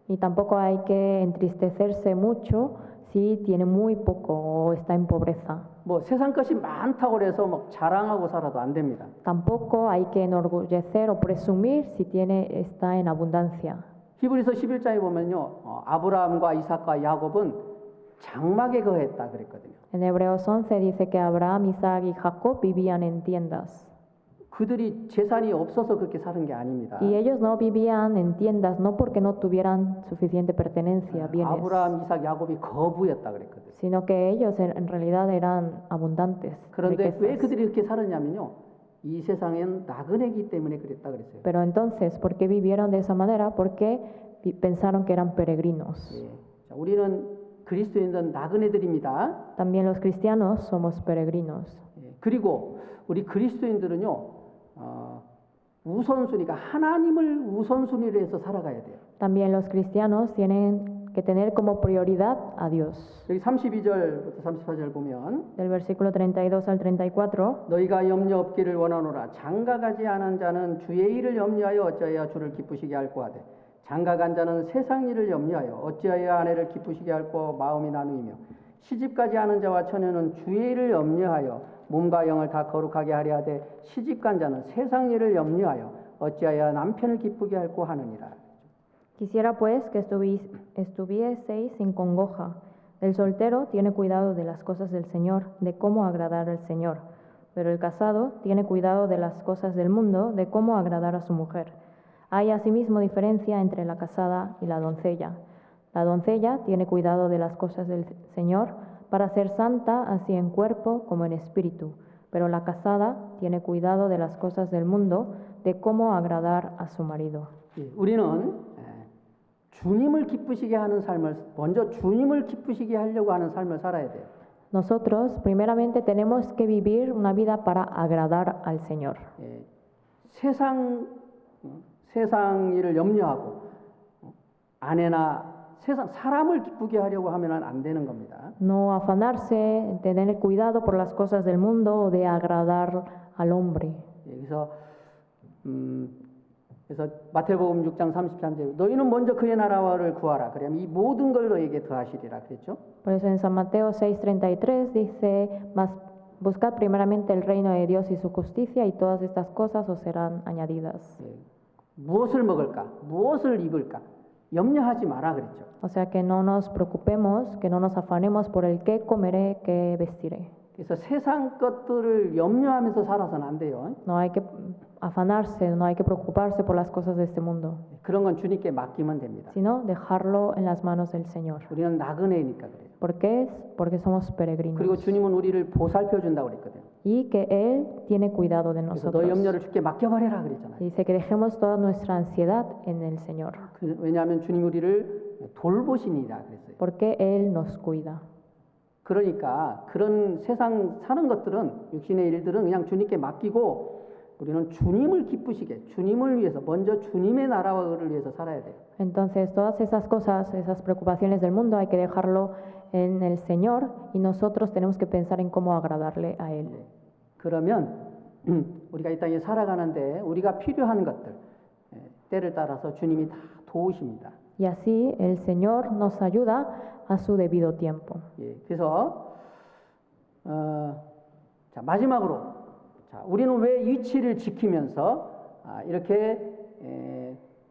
Y tampoco hay que entristecerse mucho si tiene muy poco o está en pobreza. 뭐 세상 것이 많다고 해서 막 자랑하고 살아도 안 됩니다. Tampoco hay que enorgullecer o presumir si está en abundancia. 히브리서 11장에 보면요, 아브라함과 이삭과 야곱은 장막에 거했다 그랬거든요. En Hebreos 11 dice que Abraham, Isaac y Jacob vivían en tiendas. 그들이 재산이 없어서 그렇게 사는 게 아닙니다. Y ellos no vivían en tiendas no porque no tuvieran suficiente pertenencia, bienes, 아브라함, 이삭, 야곱이 거부였다 그랬거든요. sino que ellos en realidad eran abundantes. 그런데 왜 riquezas. 그들이 이렇게 살았냐면요, 이 세상엔 나그네기 때문에 그랬다 그랬어요. Pero entonces, ¿por qué vivieron de esa manera? Porque pensaron que eran peregrinos. 예. 자, 우리는 그리스도인들은 나그네들입니다. También los cristianos somos peregrinos. 그리고 우리 그리스도인들은요, 우선순위가 하나님을 우선순위로 해서 살아가야 돼요. También los cristianos tienen que tener como prioridad a Dios. 여기 32절부터 34절 보면 Del versículo 32 al 34, 너희가 염려 없기를 원하노라. 장가가지 않은 자는 주의 일을 염려하여 어찌하여 주를 기쁘시게 할꼬 하되 장가간 자는 세상 일을 염려하여 어찌하여 아내를 기쁘시게 할꼬 마음이 나누이며 시집가지 않은 자와 처녀는 주의 일을 염려하여 몸과 영을 다 거룩하게 하려 하되 시집간 자는 세상 일을 염려하여 어찌하여 남편을 기쁘게 할꼬 하느니라. Quisiera pues que estuvieseis sin congoja. El soltero tiene cuidado de las cosas del Señor, de cómo agradar al Señor, pero el casado tiene cuidado de las cosas del mundo, de cómo agradar a su mujer. Hay asimismo diferencia entre la casada y la doncella. La doncella tiene cuidado de las cosas del Señor para ser santa así en cuerpo como en espíritu, pero la casada tiene cuidado de las cosas del mundo, de cómo agradar a su marido. 우리는 주님을 기쁘시게 하는 삶을 먼저 주님을 기쁘시게 하려고 하는 삶을 살아야 돼요. Nosotros primeramente tenemos que vivir una vida para agradar al Señor. 세상 일을 염려하고 아내나 세상 사람을 기쁘게 하려고 하면은 안 되는 겁니다. No afanarse, tener cuidado por las cosas del mundo o de agradar al hombre. 그래서 마태복음 6장 33절 너희는 먼저 그의 나라를 구하라. 그러면 이 모든 걸 너희에게 더하시리라 그랬죠. Por eso en San Mateo 6:33 dice, mas buscad primeramente el reino de Dios y su justicia y todas estas cosas os serán añadidas. 무엇을 먹을까? 무엇을 입을까? 염려하지 마라 그랬죠. O sea que no nos preocupemos, que no nos afanemos por el qué comeré, qué vestiré. 그래서 세상 것들을 염려하면서 살아서는 안 돼요. No hay que afanarse, no hay que preocuparse por las cosas de este mundo, 그런 건 주님께 맡기면 됩니다. sino dejarlo en las manos del Señor. 우리는 나그네니까 그래요. ¿Por qué? Porque somos 그리고 peregrinos. 주님은 우리를 보살펴 준다고 그랬거든요. Y que Él tiene cuidado de 그래서 너 염려를 nosotros. 주께 맡겨버려라 그랬잖아요. Dice que dejemos toda nuestra ansiedad en el Señor, 왜냐하면 주님 우리를 돌보시니라 그랬어요. porque Él nos cuida. 그러니까 그런 세상 사는 것들은 육신의 일들은 그냥 주님께 맡기고 우리는 주님을 기쁘시게 주님을 위해서 먼저 주님의 나라를 위해서 살아야 돼요. Entonces todas esas cosas, esas preocupaciones del mundo hay que dejarlo en el Señor y nosotros tenemos que pensar en cómo agradarle a Él. 그러면 우리가 이 땅에 살아가는데 우리가 필요한 것들 때를 따라서 주님이 다 도우십니다. Y así el Señor nos ayuda a su debido tiempo. 그래서 자, 마지막으로 자, 우리는 왜 위치를 지키면서 이렇게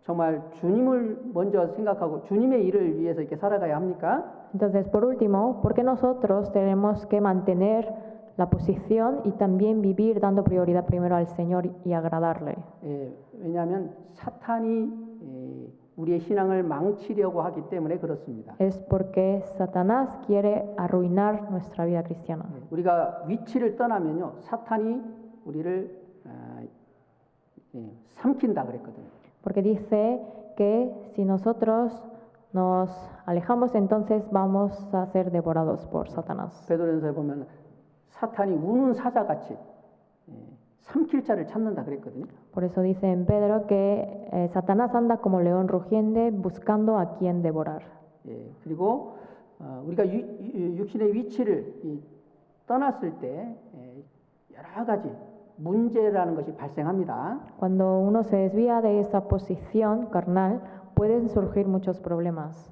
정말 주님을 먼저 생각하고 주님의 일을 위해서 이렇게 살아가야 합니까? Entonces, por último, ¿por qué nosotros tenemos que mantener la posición y también vivir dando prioridad primero al Señor y agradarle? 왜냐하면 사탄이 우리의 신앙을 망치려고 하기 때문에 그렇습니다. Es porque Satanás quiere arruinar nuestra vida cristiana. 우리가 위치를 떠나면요, 사탄이 우리를 삼킨다 그랬거든요. Porque dice que si nosotros nos alejamos, entonces vamos a ser devorados por Satanás. 베드로전서에 보면 사탄이 우는 사자같이 삼킬 자를 찾는다 그랬거든요. Por eso dice en Pedro que Satanás anda como león rugiente buscando a quien devorar. 그리고 우리가 육신의 위치를 떠났을 때 여러 가지 문제라는 것이 발생합니다. Cuando uno se desvía de esa posición carnal, pueden surgir muchos problemas.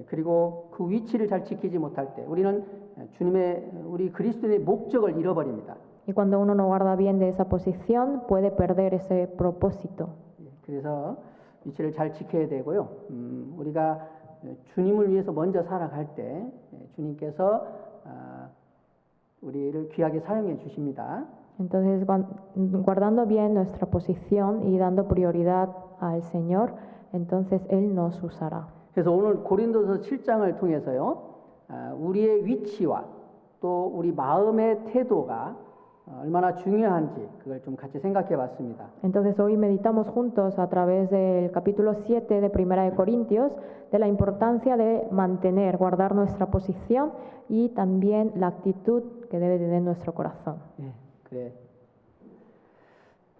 그리고 그 위치를 잘 지키지 못할 때 우리는 우리 그리스도의 목적을 잃어버립니다. Y cuando uno no guarda bien de esa posición, puede perder ese propósito. 그래서 위치를 잘 지켜야 되고요. 우리가 주님을 위해서 먼저 살아갈 때 주님께서 우리를 귀하게 사용해 주십니다. Entonces, guardando bien nuestra posición y dando prioridad al Señor, entonces Él nos usará. 그래서 오늘 고린도서 7장을 통해서요, 우리의 위치와 또 우리 마음의 태도가 얼마나 중요한지 그걸 좀 같이 생각해 봤습니다. Entonces hoy meditamos juntos a través del capítulo 7 de Primera de Corintios de la importancia de mantener, guardar nuestra posición y también la actitud que debe tener nuestro corazón. 예, 그래.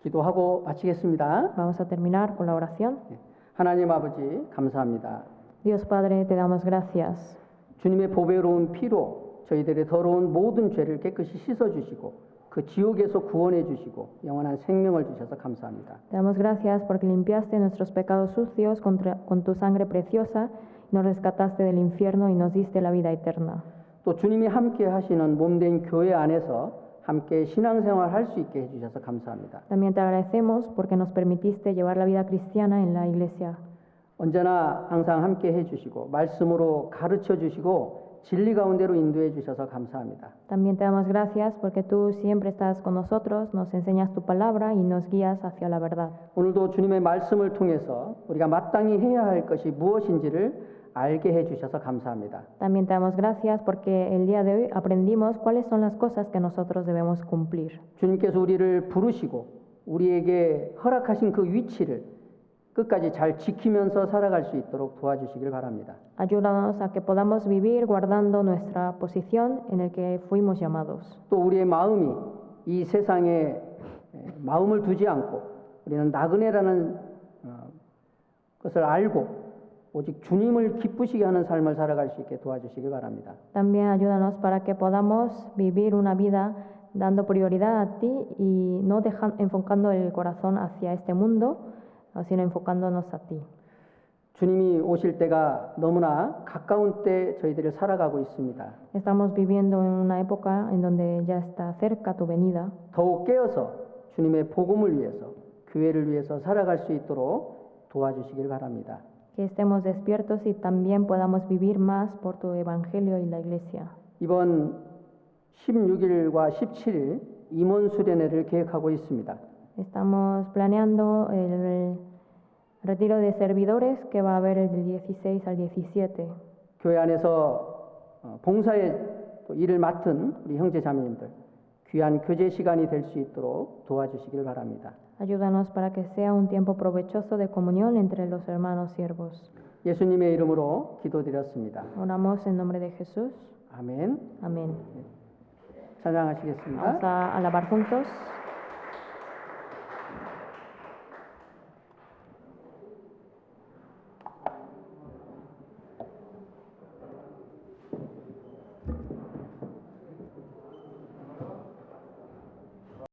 기도하고 마치겠습니다. Vamos a terminar con la oración. 예, 하나님 아버지 감사합니다. Dios Padre, te damos gracias. 주님의 보배로운 피로 저희들의 더러운 모든 죄를 깨끗이 씻어 주시고 그 지옥에서 구원해 주시고 영원한 생명을 주셔서 감사합니다. Te damos gracias porque limpiaste nuestros pecados sucios con tu sangre preciosa, nos rescataste del infierno y nos diste la vida eterna. 또 주님이 함께 하시는 몸된 교회 안에서 함께 신앙생활 할 수 있게 해주셔서 감사합니다. También te agradecemos porque nos permitiste llevar la vida cristiana en la iglesia. 언제나 항상 함께 해주시고 말씀으로 가르쳐 주시고 진리 가운데로 인도해 주셔서 감사합니다. También te damos gracias porque tú siempre estás con nosotros, nos enseñas tu palabra y nos guías hacia la verdad. 오늘도 주님의 말씀을 통해서 우리가 마땅히 해야 할 것이 무엇인지를 알게 해 주셔서 감사합니다. También te damos gracias porque el día de hoy aprendimos cuáles son las cosas que nosotros debemos cumplir. 주님께서 우리를 부르시고 우리에게 허락하신 그 위치를 끝까지 잘 지키면서 살아갈 수 있도록 도와주시길 바랍니다. Ayúdanos a que podamos vivir guardando nuestra posición en el que fuimos llamados. 또 우리의 마음이 이 세상에 마음을 두지 않고 우리는 나그네라는 것을 알고 오직 주님을 기쁘시게 하는 삶을 살아갈 수 있게 도와주시길 바랍니다. También ayúdanos para que podamos vivir una vida dando prioridad a ti y no enfocando el corazón hacia este mundo, sino enfocándonos a ti. 주님이 오실 때가 너무나 가까운 때 저희들이 살아가고 있습니다. Estamos viviendo en una época en donde ya está cerca tu venida. 더욱 깨어서 주님의 복음을 위해서 교회를 위해서 살아갈 수 있도록 도와주시길 바랍니다. Que estemos despiertos y también podamos vivir más por tu evangelio y la iglesia. 이번 16일과 17일 임원 수련회를 계획하고 있습니다. Estamos planeando el retiro de servidores que va a haber el del 16 al 17. 교회 안에서 봉사의 일을 맡은 우리 형제 자매님들 귀한 교제 시간이 될 수 있도록 도와주시길 바랍니다. Ayúdanos para que sea un tiempo provechoso de comunión entre los hermanos siervos. 예수님의 이름으로 기도드렸습니다. Oramos en nombre de Jesús. 아멘. Amén. 찬양하시겠습니다. Vamos a alabar juntos.